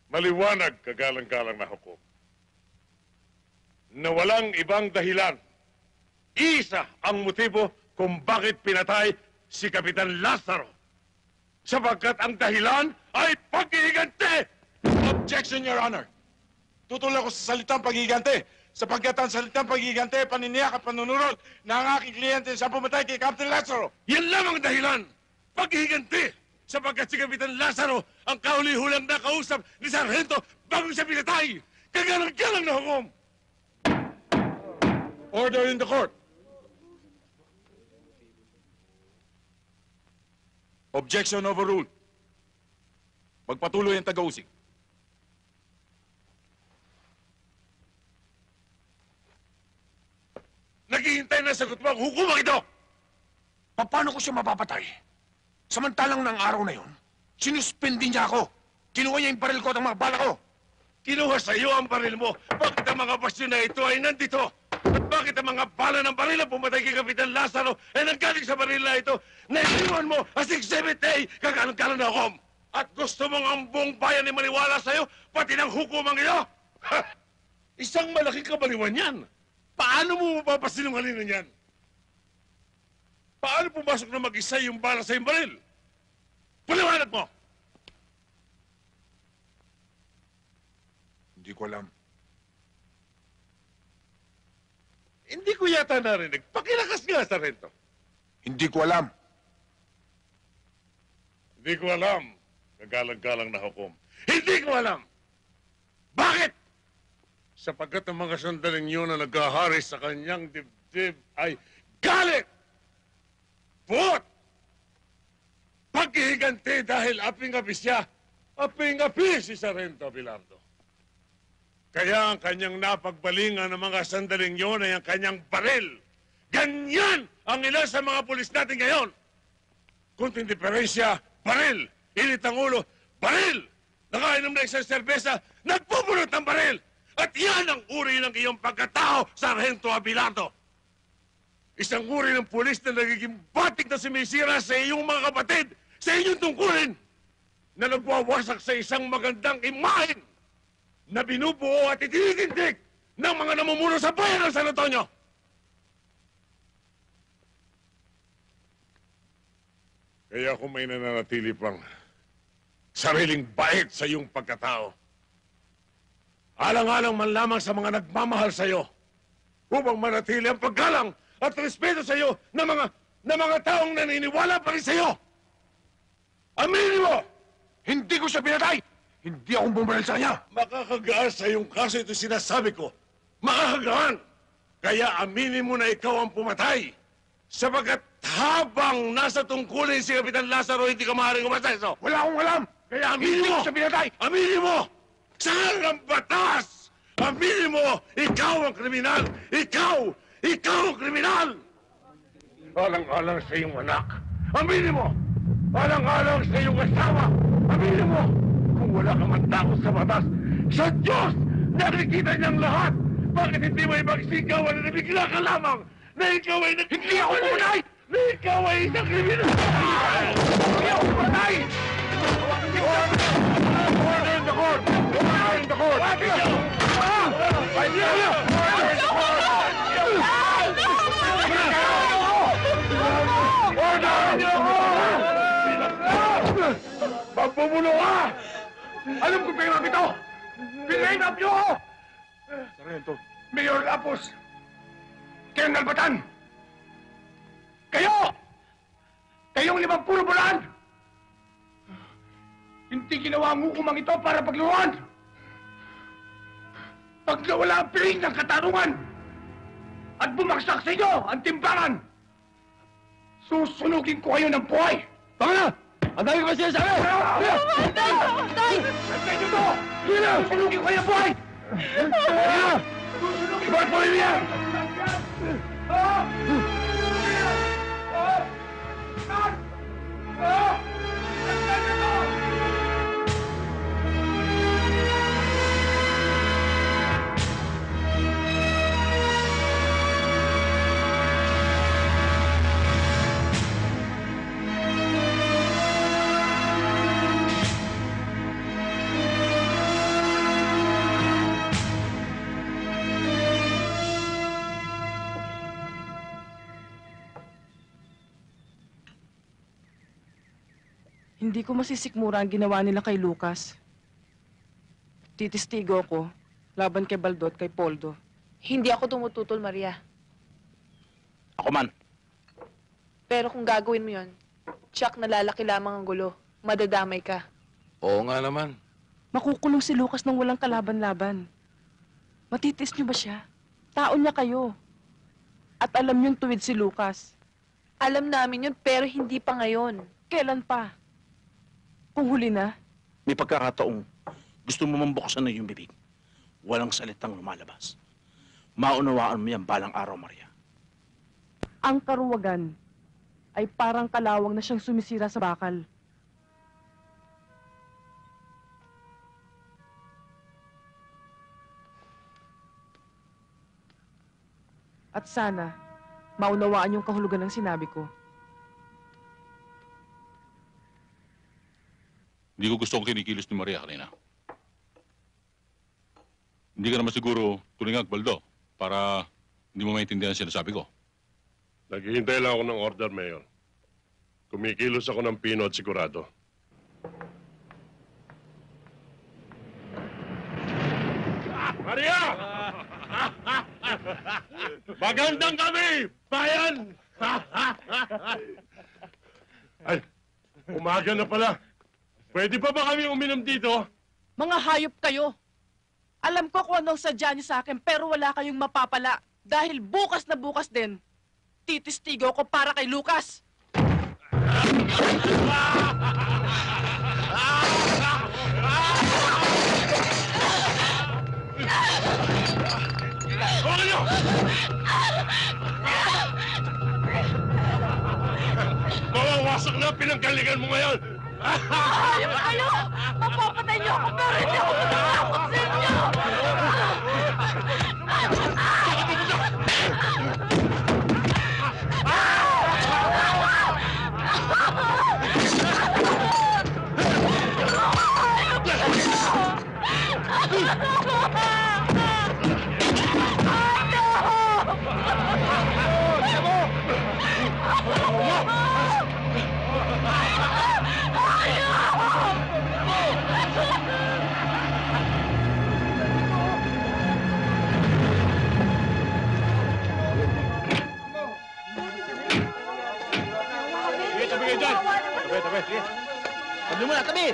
Maliwanag, kagalang-galang na hukom, na walang ibang dahilan. Isa ang motibo kung bakit pinatay si Kapitan Lazaro. Sapagkat ang dahilan ay pag-iigante! Objection, Your Honor. Tutulak ko sa salitang pag-iigante. Sapagkat ang salitang pag-iigante, paniniyak at panunurol na ang aking kliyente sa pumatay kay Captain Lazaro. Yan lamang ang dahilan. Pag-iigante! Sapagkat si Kapitan Lazaro ang kauli-hulang nakausap ni Sargento bago siya pinatay. Kagalang-galang na hukom! Order in the court. Objection overruled. Magpatuloy ang taga-usig. Naghihintay na sagot mo ang hukumang ito! Paano ko siya mapapatay? Samantalang ng araw na yon, sinuspindi niya ako. Kinuha niya yung baril ko at ang mga bala ko. Kinuha sa iyo ang baril mo. Bakit ang mga basyon na ito ay nandito? At bakit ang mga bala ng baril na pumatay kay Kapitan Lazaro ay nanggaling sa baril na ito na iniwan mo as Exhibit A, kagalang-galang na hukom? At gusto mong ang buong bayan ay maniwala sa iyo, pati ng hukumang iyo? Ha! Isang malaking kabaliwan yan. Paano mo mapapasinungalingan yan? Paano pumasok na mag-isa yung bala sa iyong baril? Paliwanag mo! Hindi ko alam. Hindi ko yata narinig. Pakilakas nga, Sargento. Hindi ko alam. Hindi ko alam. Kagalang-galang na hukom. Hindi ko alam! Bakit? Sapagkat ang mga sandaling yun na naghahari sa kanyang dibdib ay galit! Puot! Paghihiganti dahil aping-api siya, aping-api si Sargento Abelardo. Kaya ang kanyang napagbalingan ng mga sandaling yun ay ang kanyang baril. Ganyan ang ilan sa mga pulis natin ngayon. Kunting diferensya, baril. Init ang ulo, baril. Nakainom na isang serbesa, nagpupulot ng baril. At yan ang uri ng iyong pagkatao, Sargento Abelardo. Isang uri ng pulis na nagiging batik na sumisira sa iyong mga kapatid, sa inyong tungkulin, na nagwawasak sa isang magandang imahen na binubuo at itinitindig ng mga namumuno sa bayan ng San Antonio. Kaya kung may nananatili pang sariling bait sa iyong pagkatao. Alang-alang man lamang sa mga nagmamahal sa iyo upang manatili ang paggalang at respeto sa iyo ng mga taong naniniwala pa rin sa iyo. Aminin mo! Hindi ko siya pinatay! Hindi akong bumaril sa kanya! Makakagaan sa iyong kaso ito sinasabi ko. Makakagaan! Kaya aminin mo na ikaw ang pumatay. Sapagkat habang nasa tungkulin si Kapitan Lazaro, hindi ka maaaring umaseso. Wala akong alam! Kaya aminin Hindi mo! ko siya pinatay! Aminin mo! Saan ang batas? Aminin mo! Ikaw ang kriminal! Ikaw! Ikaw ang kriminal! Alang-alang sa iyong anak. Aminin mo! Alang-alang sa iyong asawa. Aminin mo! Kung wala ka man takot sa batas, sa Diyos! Nakikita niyang lahat! Bakit hindi mo ipagsigawan na nabigla ka lamang na ikaw ay Hindi ako pumatay! Na ikaw ay isang kriminal! Hindi ako pumatay! Order in the court! Order in the court! Pagpupulo ka! Alam ko pa yung ito! Pinain up niyo ako! Sargento. Mayor Lapos! Colonel Batan! Kayo! Kayong 50 bulan! Hindi ginawa ang hukumang ito para pagluruan! Pag nawala ang piling ng katarungan at bumagsak sa inyo ang timbangan, susunugin ko kayo ng buhay! Tama na! Ang dami ko ba siya sabi? Tay! Tay! Antay nyo to! Susunugin ko kayo ng buhay! Susunugin ko ang buhay niya! Hindi ko masisikmura ang ginawa nila kay Lucas. Titistigo ko laban kay Baldo at kay Poldo. Hindi ako tumututol, Maria. Ako man. Pero kung gagawin mo yon, tsak na lalaki lamang ang gulo. Madadamay ka. Oo nga naman. Makukulong si Lucas nang walang kalaban-laban. Matitis niyo ba siya? Tao niya kayo. At alam niyong tuwid si Lucas. Alam namin yun, pero hindi pa ngayon. Kailan pa? Kung huli na? May pagkakataong gusto mo mambuksan na yung bibig. Walang salitang lumalabas. Maunawaan mo yan balang araw, Maria. Ang karuwagan ay parang kalawang na siyang sumisira sa bakal. At sana, maunawaan yung kahulugan ng sinabi ko. Hindi ko gusto kong kinikilos ni Maria kanina. Hindi ka naman siguro tulingag, Baldo, para hindi mo maintindihan ang sinasabi ko. Naghihintay lang ako ng order, Mayor. Kumikilos ako ng pino at sigurado. Maria! Magandang gabi, bayan! Ay, umaga na pala. Pwede pa ba kami uminom dito? Mga hayop kayo! Alam ko kung anong sadya niyo sa akin, pero wala kayong mapapala. Dahil bukas na bukas din, titistigo ko para kay Lucas. Huwag niyo! Mawawasak na pinanggalingan mo ngayon! Hayop kayo! Mapapatay niyo ako, pero hindi ako matatakot sa inyo! Tabi mo na, tabi!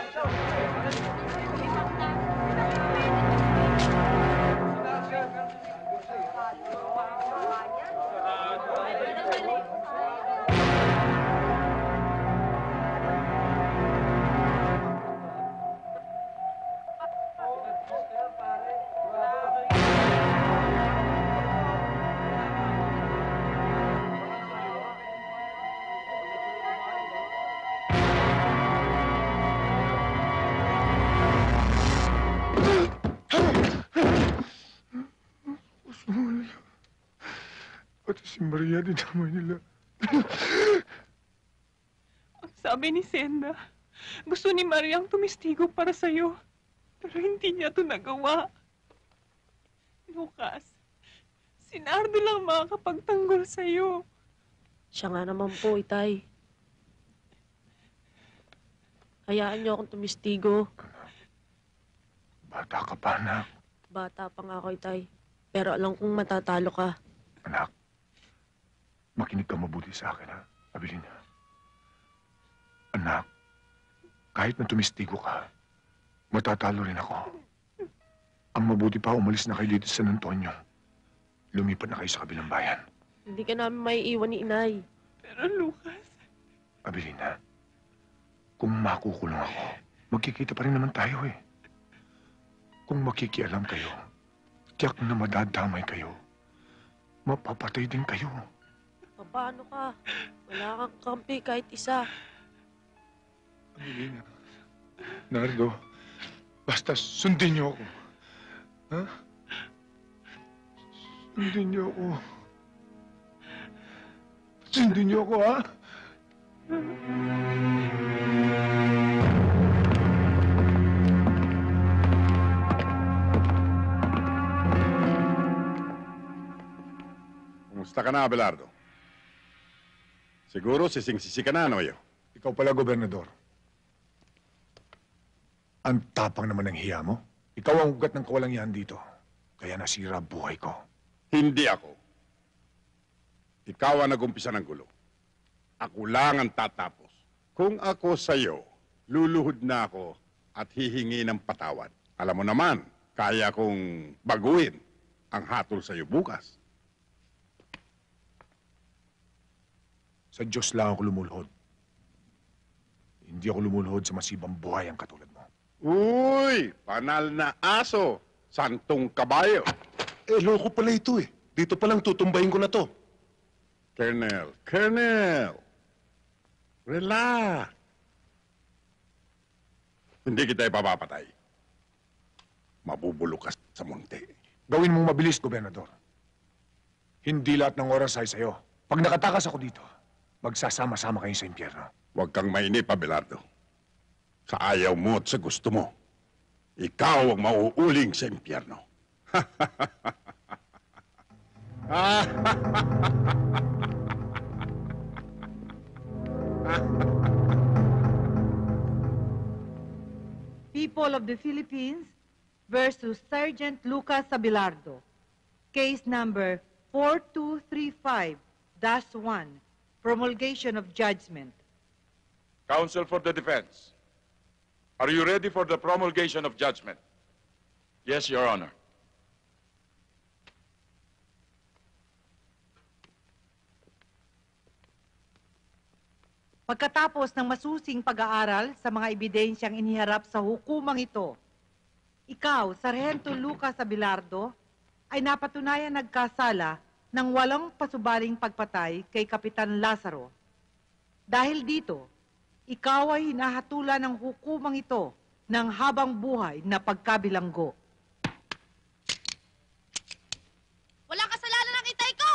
Pati si Maria dinamay nila. Ang sabi ni Senda, gusto ni Mariang tumistigo para sa'yo. Pero hindi niya ito nagawa. Lucas, si Nardo lang makakapagtanggol sa'yo. Siya nga naman po, Itay. Hayaan niyo akong tumistigo. Bata ka pa, anak. Bata pa nga ako, Itay. Pero alam kong matatalo ka. Anak, makinig ka mabuti sa akin, ha? Abilina. Anak, kahit na tumistigo ka, matatalo rin ako. Ang mabuti pa, umalis na kayo dito sa San Antonio. Lumipat na kayo sa kabilang bayan. Hindi ka namin maiiwan ni Inay. Pero Lucas... Abilina, kung makukulong ako, magkikita pa rin naman tayo eh. Kung makikialam kayo, tiyak na madadamay kayo. Mapapatay din kayo. Paano ka? Wala kang kampi kahit isa. Abilina, Nardo, basta sundin niyo ako. Ha? Sundin niyo ako. Sundin niyo ako, ha? Kumusta ka na, Abelardo? Siguro sising-sisi ka na, Noyo. Ikaw pala, Gobernador. Ang tapang naman ng hiya mo. Ikaw ang ugat ng kawalangian dito. Kaya nasira buhay ko. Hindi ako. Ikaw ang nag-umpisa ng gulo. Ako lang ang tatapos. Kung ako sa'yo, luluhod na ako at hihingi ng patawad. Alam mo naman, kaya kong baguhin ang hatol sa'yo bukas. Sa Diyos lang ako lumulhod. Hindi ako lumulhod sa masibang buhay ang katulad mo. Uy! Panal na aso! Santong kabayo! Eh, loko pala ito eh. Dito palang tutumbahin ko na to. Colonel! Relax! Hindi kita ipapapatay. Mabubulok ka sa munti. Gawin mong mabilis, Gobernador. Hindi lahat ng oras ay sa'yo. Pag nakatakas ako dito, magsasama-sama kayo sa impyerno. Huwag kang mainip, Abelardo. Sa ayaw mo at sa gusto mo, ikaw ang mauuling sa impyerno. People of the Philippines versus Sergeant Lucas Abelardo. Case number 4235-1. Promulgation of judgment. Counsel for the defense. Are you ready for the promulgation of judgment? Yes, Your Honor. Pagkatapos ng masusing pag-aaral sa mga ebidensyang iniharap sa hukumang ito, ikaw, Sargento Lucas Abelardo, ay napatunayan nagkasala ng walang pasubaling pagpatay kay Kapitan Lazaro. Dahil dito, ikaw ay hinahatulan ng hukumang ito ng habang buhay na pagkabilanggo. Walang kasalanan ng itay ko!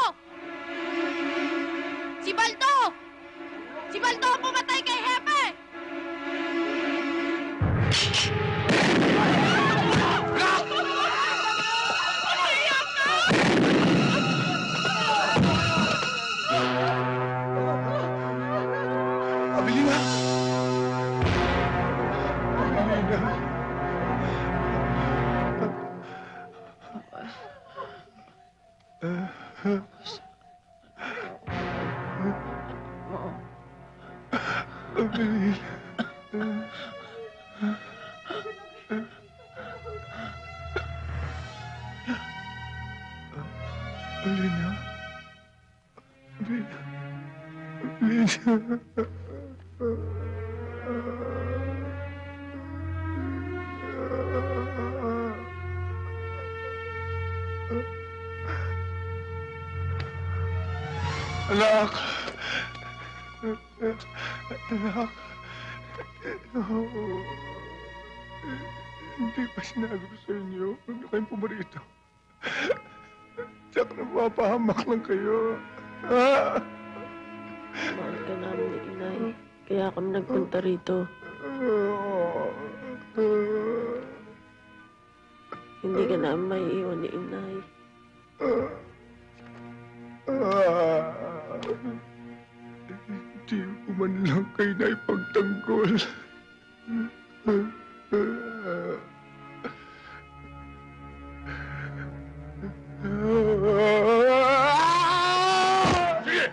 Si Baldo! Si Baldo ang pumatay kay Hepe! Abilina! Abilina. Alina. Alina. Alina. Anak! Anak! Hindi pa sinabi ko sa inyo, huwag na kayong pumarito. Tsaka napapahamak lang kayo. Mahal ka namin ni Inay. Kaya kami nagpunta rito. Hindi ka namin maiiwan ni Inay. Hindi ko man lang kayo na ipagtanggol. Sige!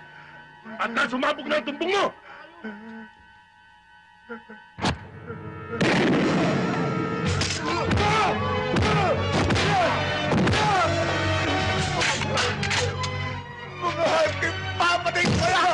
At sumabog na ang tumbong mo! Papatay ko na!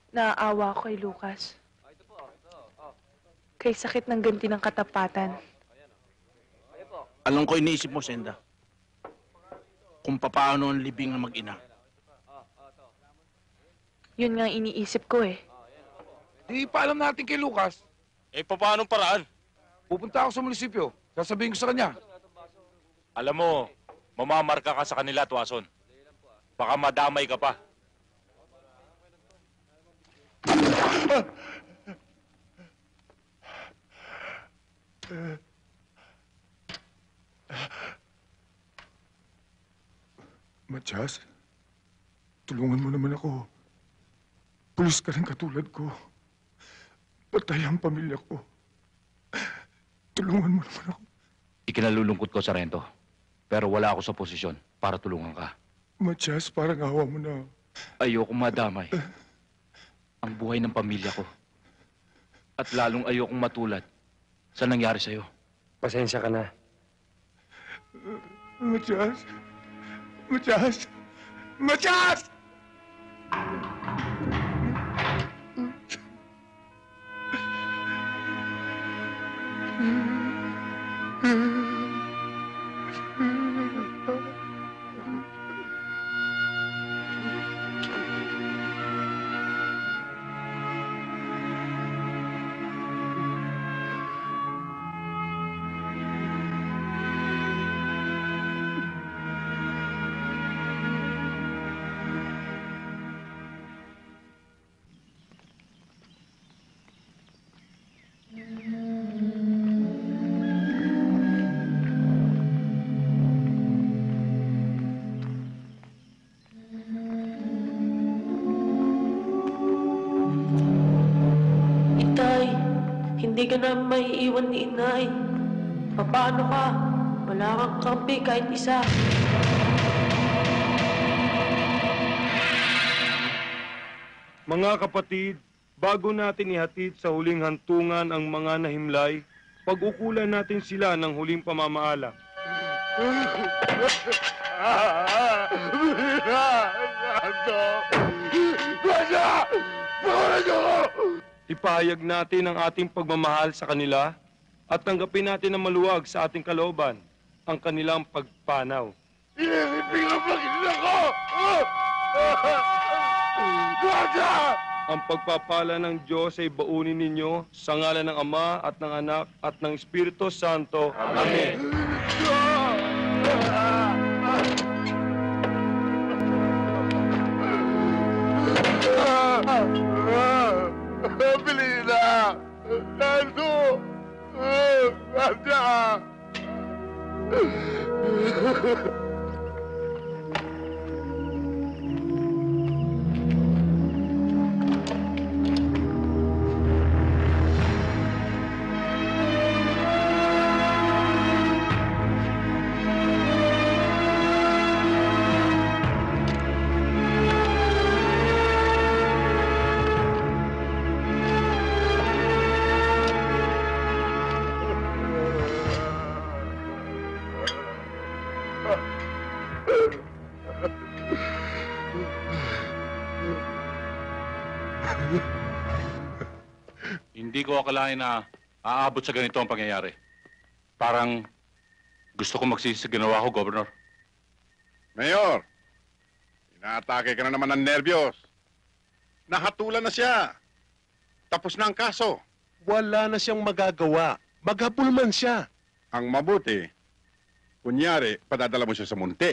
Naaawa ako kay Lucas. Kay sakit ng ganti ng katapatan. Alam ko iniisip mo, Senda. Kung papaano ang libing ng mag-ina. Yun nga ang iniisip ko eh. Di paalam natin kay Lucas. Paano paraan? Pupunta ako sa munisipyo. Sasabihin ko sa kanya. Alam mo, mamamarka ka sa kanila, Tuason. Baka madamay ka pa. Matias, tulungan mo naman ako. Pulis ka rin katulad ko. Patay ang pamilya ko. Tulungan mo naman ako. Ikinalulungkot ko, Sargento. Pero wala ako sa posisyon para tulungan ka. Matias, parang awa mo na. Ayokong madamay ang buhay ng pamilya ko. At lalong ayokong matulad sa nangyari sa'yo. Pasensya ka na. Matias! Matias! Matias! Hindi ka na maiiwan ni Inay. Paano ka? Wala kang kampi kahit isa. Mga kapatid, bago natin ihatid sa huling hantungan ang mga nahimlay, pag-ukulan natin sila ng huling pamamaala. Ipahayag natin ang ating pagmamahal sa kanila at tanggapin natin ng maluwag sa ating kalooban ang kanilang pagpanaw. Iniliping ang pagkita ko! Ang pagpapala ng Diyos ay baunin ninyo sa ngalan ng Ama at ng Anak at ng Espiritu Santo. Amen. Belina! Nando! Nanda! Hindi ko akalain na aabot sa ganito ang pangyayari. Parang gusto ko magsisi sa ginawa ko, Governor. Mayor, inaatake ka na naman ng nerbiyos. Nahatulan na siya. Tapos na ang kaso. Wala na siyang magagawa. Maghabol man siya. Ang mabuti, kunyari, padadala mo siya sa munti.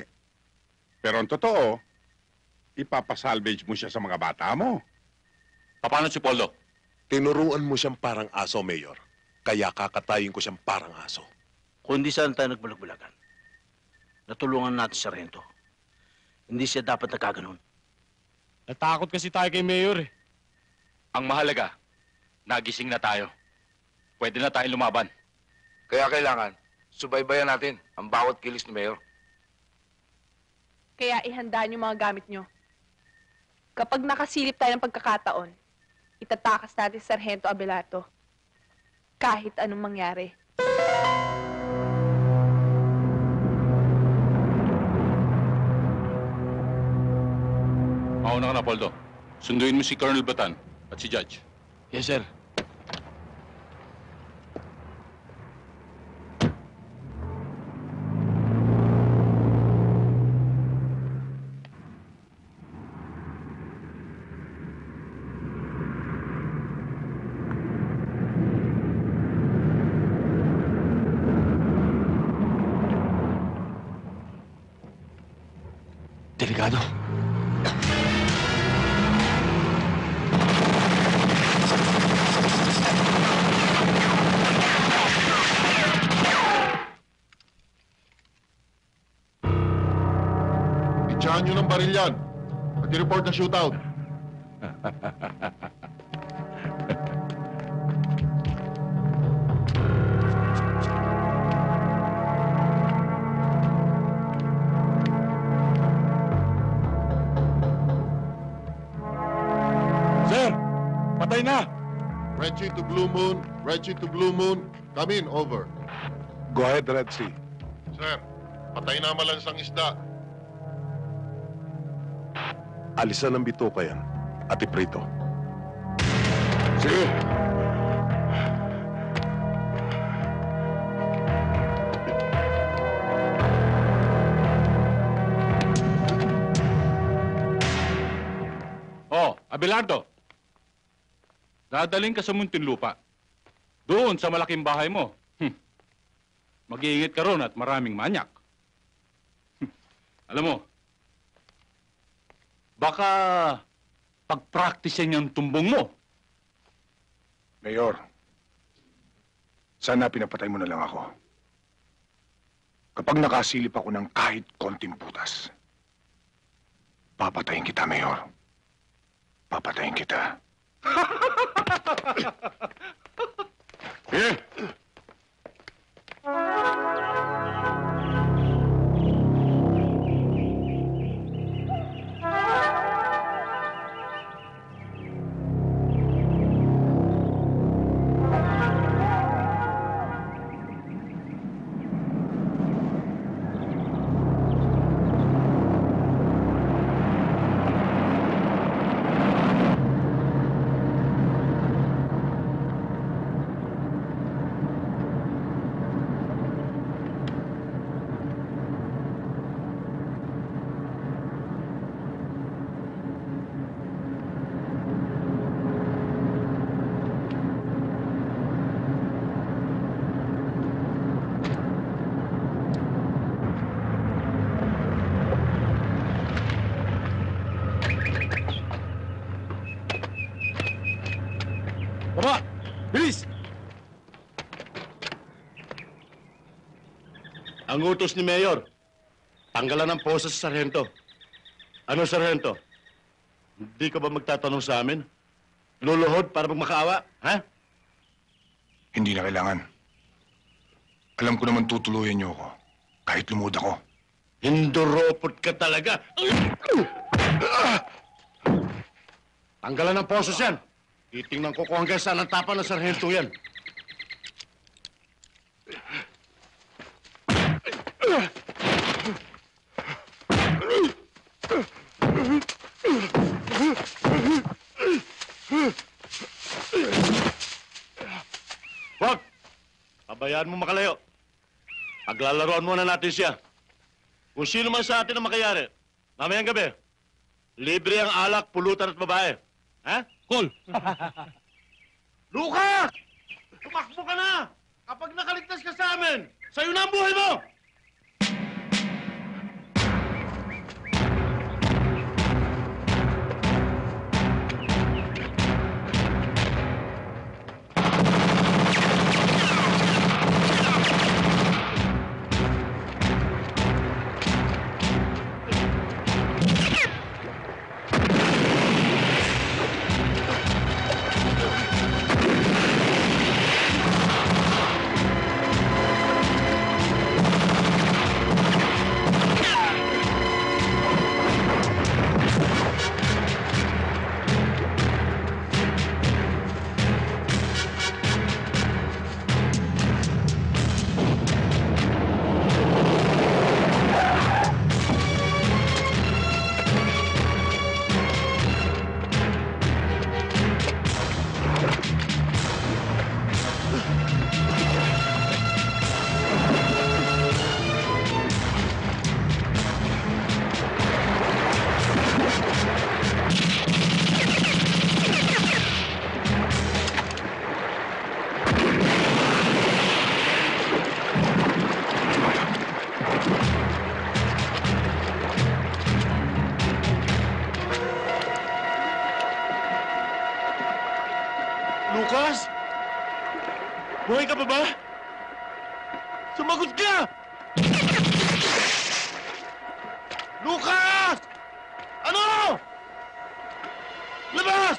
Pero ang totoo, ipapasalvage mo siya sa mga bata mo. Paano si Poldo? Tinuruan mo siyang parang aso, Mayor. Kaya kakatayin ko siyang parang aso. Kundi saan tayo nagbulag-bulagan? Natulungan natin si Sargento. Hindi siya dapat nagkaganon. Natakot kasi tayo kay Mayor eh. Ang mahalaga, nagising na tayo. Pwede na tayong lumaban. Kaya kailangan, subaybayan natin ang bawat kilos ni Mayor. Kaya ihanda niyo mga gamit niyo. Kapag nakasilip tayo ng pagkakataon, itatakas natin si Sargento Abelardo. Kahit anong mangyari. Mauna ka na, Poldo. Sunduin mo si Colonel Batan at si Judge. Yes, sir. Delikado. Itsahan nyo ng baril yan at i-report na shootout. Sir, patay na. Reggie to Blue Moon, Reggie to Blue Moon, come in, over. Go ahead, Red Sea. Sir, patay na malansang isda. Alisan ng bituka yan at iprito. Sige. Oh, Abelardo. Dadaling ka sa Muntinlupa. Doon sa malaking bahay mo. Mag-iingat ka ron at maraming manyak. Alam mo, baka pag-practicean yung tumbong mo. Mayor, sana pinapatay mo na lang ako. Kapag nakasilip ako ng kahit konting butas, papatayin kita, Mayor. Papatayin kita. Eh! Baba! Bilis! Ang utos ni Mayor, tanggalan ng posa sa sarhento. Ano, sarhento? Hindi ka ba magtatanong sa amin? Luluhod para magmakaawa, ha? Hindi na kailangan. Alam ko naman tutuluyan niyo ako. Kahit lumuda ko. Hinduropot ka talaga. Tanggalan ng posos yan. Titingnan ko kung hanggang saan ang tapa ng sarhento yan. Wag! Pabayaan mo makalayo. Paglalaroan muna natin siya. Kung sino man sa atin ang makayari, mamayang gabi, libre ang alak, pulutan at babae. Ha? Cool! Lucas! Tumakbo ka na! Kapag nakaligtas ka sa amin, sa'yo na ang buhay mo! Lucas? Buhay ka pa ba? Sumagot ka! Lucas! Ano? Labas!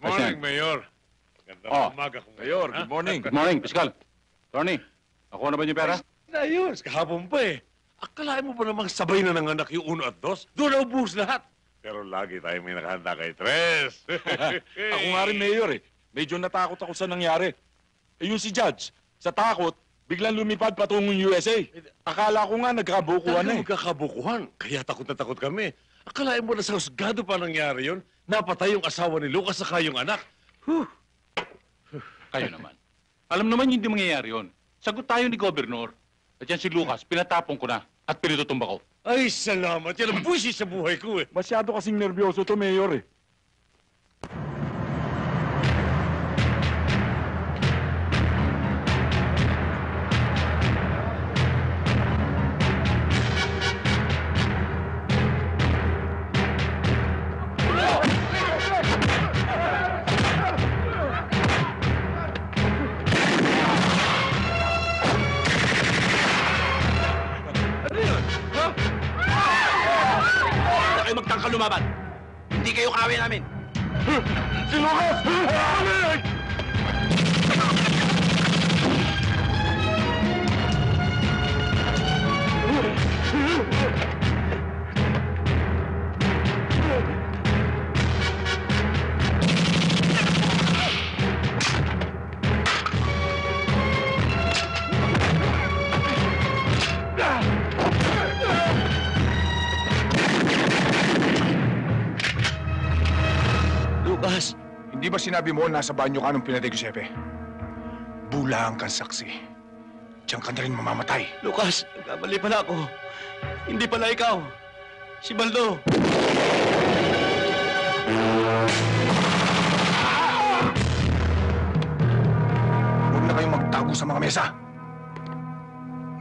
Morning, Mayor. Magandang umaga kung Mayor, good morning. Good morning, Piskal. Tony, nakuha na ba niyo pera? Ayos, kahapon pa eh. Akalain mo ba namang sabay na nanganak yung 1 at 2? Doon na ubus lahat. Pero lagi tayo may nakahanda kay Tres. Ako nga rin, Mayor eh. Medyo natakot ako sa nangyari. Eh yung si Judge, sa takot, biglang lumipad patungong USA. Akala ko nga nagkabukuhan na eh. Magkakabukuhan, kaya takot na takot kami. Akalain mo na sa husgado pa nangyari yun? Napatay yung asawa ni Lucas saka yung anak. Kayo naman. Alam naman hindi mangyayari yun. Sagot tayo ni Gobernur. At yan si Lucas, pinatapon ko na at pinututumba ko. Ay, salamat. Yan ang buwisi sa buhay ko eh. Masyado kasing nervyoso to, Mayor eh. Magtangka lumaban. Hindi kayo kaaway namin. Si Lucas! Hindi ba sinabi mo nasa banyo ka nung pinatay ko si Hepe? Bulang kang saksi. Diyan ka na rin mamamatay. Lucas, nagkamali pala ako. Hindi pala ikaw. Si Baldo. Huwag na kayong magtago sa mga mesa.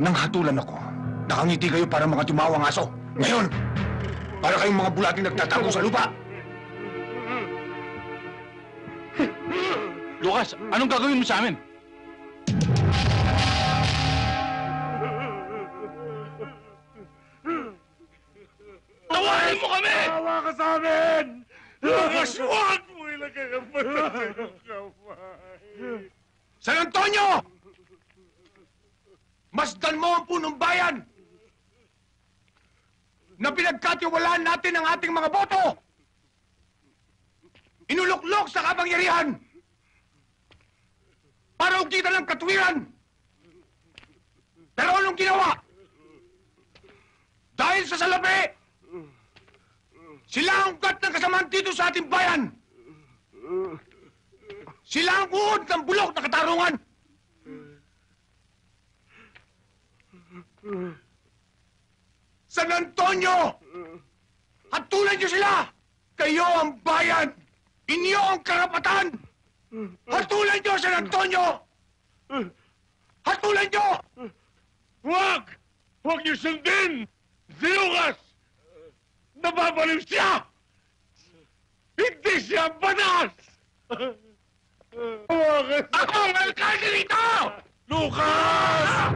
Nang hatulan ako, nakangiti kayo para mga tumawang aso. Ngayon, para kayong mga bulating nagtatago sa lupa. Lucas, anong gagawin mo sa amin? Tawarin mo kami! Tawa ka sa amin! Lucas, huwag mo ilagay ang mata sa iyong kamay. San Antonio! Masdan mo ang punong bayan na pinagkatiwalaan natin ang ating mga boto! Inuluklok sa kapangyarihan para ugitan ng katwiran! Pero anong ginawa? Dahil sa salapi, sila ang ugat ng kasamaan dito sa ating bayan! Sila ang uod ng bulok na katarungan! San Antonio! Hatulan niyo sila! Kayo ang bayan! Inyo ang karapatan! Hatulan niyo, San Antonio! Hatulan niyo! Huwag! Huwag niyo sundin! Si Lucas! Nababaliw siya! Hindi siya banas! Ako ang alkalde rito! Lucas!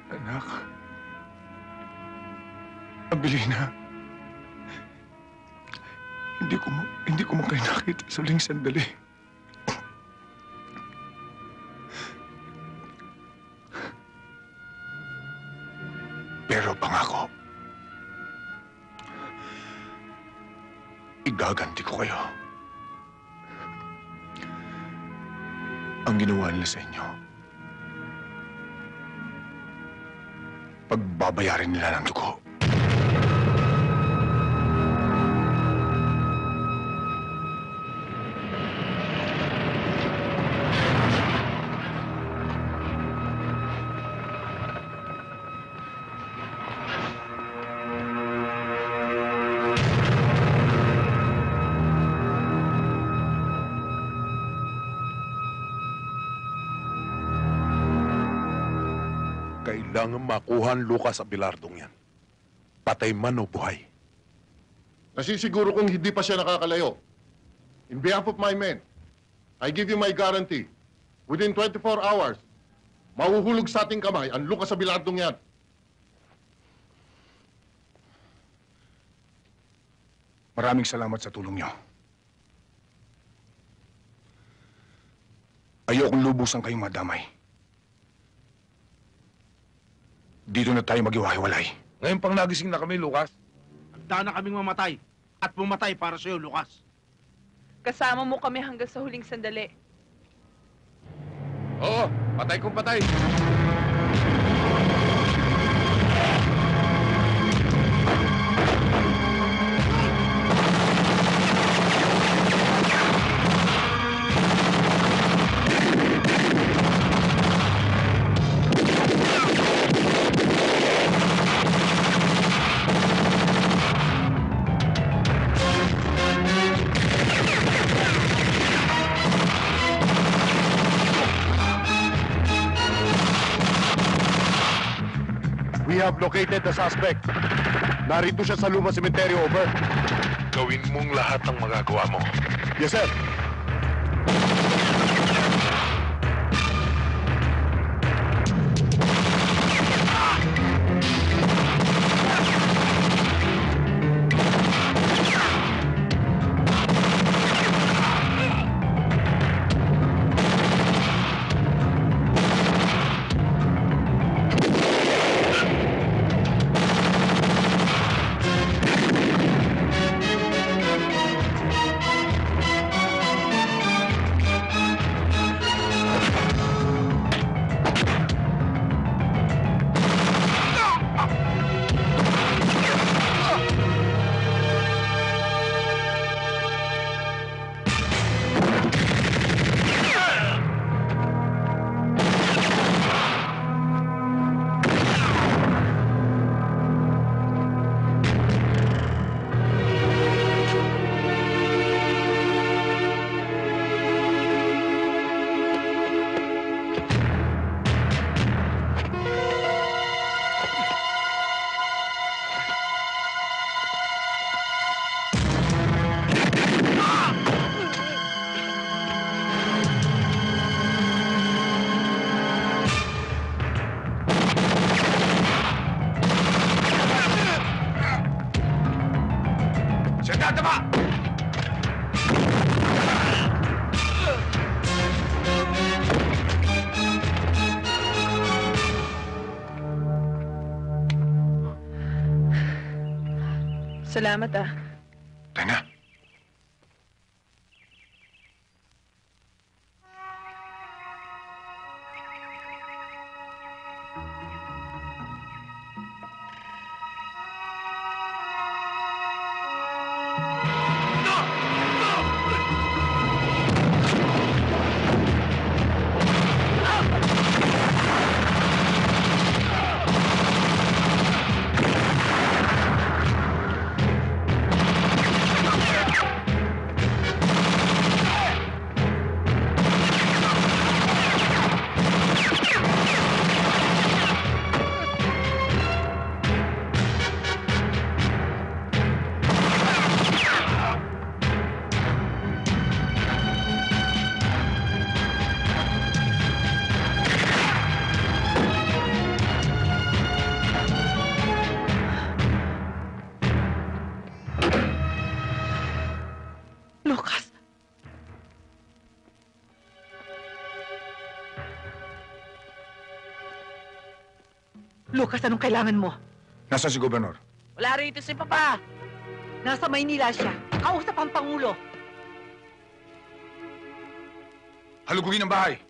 Anak. Abilina. Hindi ko kayo nakita sa huling sandali. Pero pangako, igaganti ko kayo. Ang ginawa nila sa inyo, pagbabayarin nila ng dugo. Kailangan makuha ang Lucas Abelardong yan. Patay man o buhay. Nasisiguro kong hindi pa siya nakakalayo. In behalf of my men, I give you my guarantee. Within 24 hours, mahuhulog sa ating kamay ang Lucas Abelardong yan. Maraming salamat sa tulong niyo. Ayokong lubusan kayong madamay. Dito na tayo maghiwa-hiwalay. Ngayon pang nagising na kami, Lucas. Handa na kaming mamatay. At pumatay para sa'yo, Lucas. Kasama mo kami hanggang sa huling sandali. Oo, patay kung patay. have located the suspect. Narito siya sa Luma Cemetery, over. Gawin mong lahat ng magagawa mo. Yes, sir. Salamat ah. Tayo na. Lucas! Lucas, anong kailangan mo? Nasaan si Gobernador? Wala rito si Papa. Nasa Maynila siya. Kausap ang Pangulo. Halugugin ang bahay.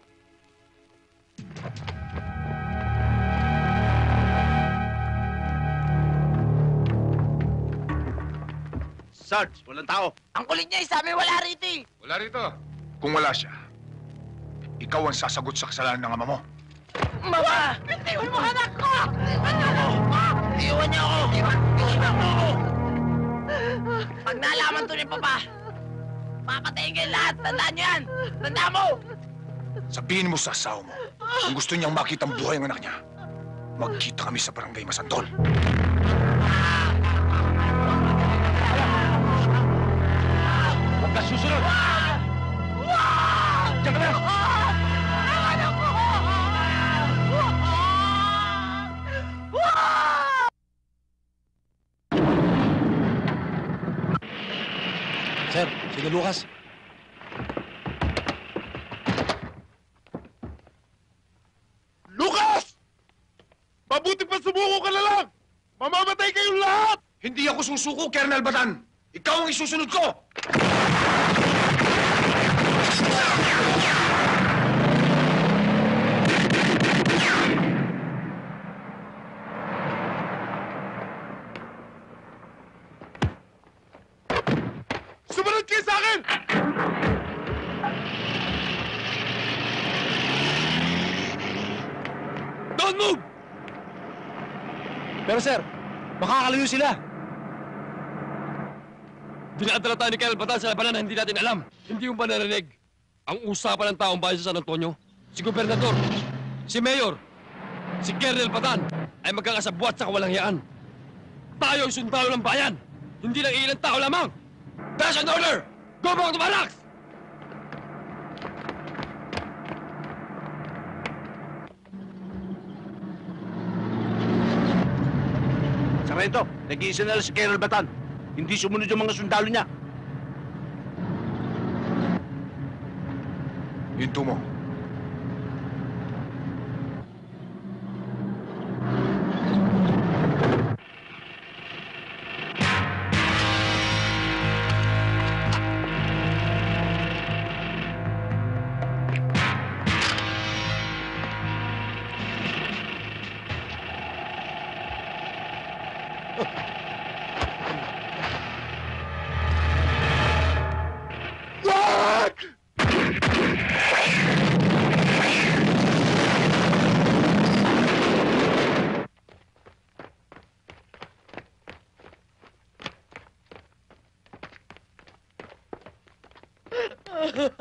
Sarge, walang tao. Ang kulit niya, sabi wala rito eh. Wala rito. Kung wala siya, ikaw ang sasagot sa kasalanan ng ama mo. Mama! Bitiwan mo anak ko! Iwan niyo ako! Iwan niyo ako! Iwan mo ako! Pag nalaman to ni Papa, papatayin kayo lahat! Tandaan niyo yan! Tandaan mo! Sabihin mo sa asawa mo, kung gusto niyang makita ang buhay ng anak niya, magkita kami sa barangay Masantol. Huwag ka susunod! Diyan ka na! Sir, sino Lucas? Lucas! Mabuti pa sumuko ka na lang! Mamamatay kayong lahat! Hindi ako susuko, Colonel Batan! Ikaw ang isusunod ko! Sumunod kayo sa akin! Don't move! Pero sir, makakalayo sila. Dinadala tayo ni Colonel Batan sa labanan na hindi natin alam. Hindi mo ba narinig? Ang usapan ng taong bayan sa San Antonio, si Gobernador, si Mayor, si Colonel Batan, ay magkakasabwat sa kawalang yaan. Tayo ay sundalo ng bayan, hindi lang ilang tao lamang. That's an order! Go back to barracks! Sargento, nag-iisa na lang si Colonel Batan. Hindi sumunod yung mga sundalo niya. Hinto mo.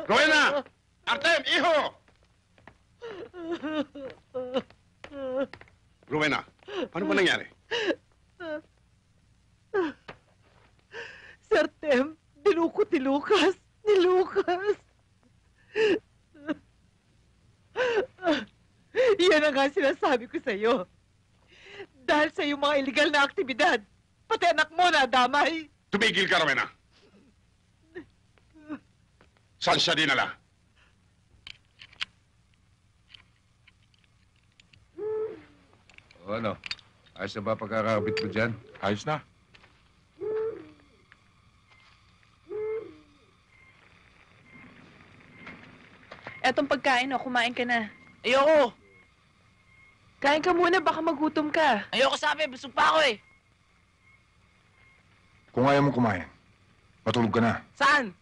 Rowena! Artem, iho! Rowena, ano ba nangyari? Sir Tem, dinukot ni Lucas. Ni Lucas. Yan ang nga sinasabi ko sa'yo. Dahil sa iyong mga illegal na aktibidad, pati anak mo na damay. Tumigil ka, Rowena. Saan siya dinala? O ano? Ayos na ba pagkakabit mo dyan? Ayos na. Etong pagkain, oh, kumain ka na. Ayoko. Kain ka muna, baka magutom ka. Ayoko sabi, busog pa ako eh. Kung ayaw mong kumain, matulog ka na. Saan?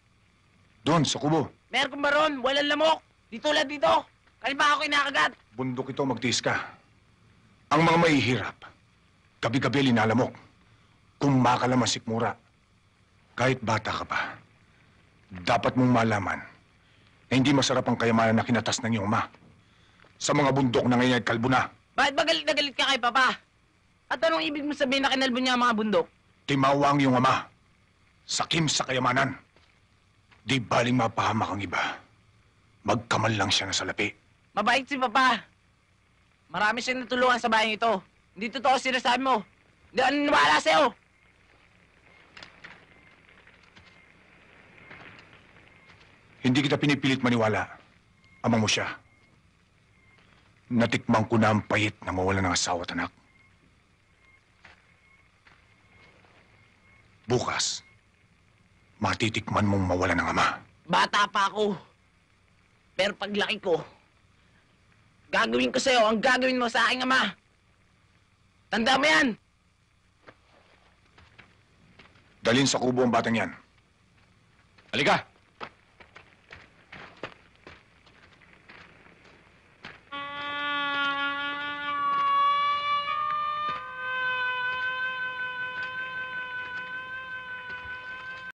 Doon, sa kubo. Meron kang baron, walang lamok. Di tulad dito. Kanina ba ako kinakagat? Bundok ito, magtiis ka. Ang mga mahihirap, gabi-gabi linalamok. Kung makalaman sikmura, kahit bata ka pa, dapat mong malaman na hindi masarap ang kayamanan na kinatas ng iyong ama. Sa mga bundok na ngayon ay kalbo na. Bakit ba galit na galit ka kay Papa? At anong ibig mo sabihin na kinalbo niya ang mga bundok? Timawa ang iyong ama. Sakim sa kayamanan. Di baling mapahamak ang iba. Magkamal lang siya na salapi. Mabait si Papa. Marami siyang natulungan sa bayan ito. Hindi totoo sinasabi mo. Hindi ako naniniwala sa'yo. Hindi kita pinipilit maniwala. Ama mo siya. Natikman ko na ang payit na mawala ng asawa at anak. Bukas, matitikman mong mawala ng ama. Bata pa ako. Pero paglaki ko, gagawin ko sa'yo ang gagawin mo sa aking ama. Tanda mo yan. Dalhin sa kubo ang batang yan. Halika!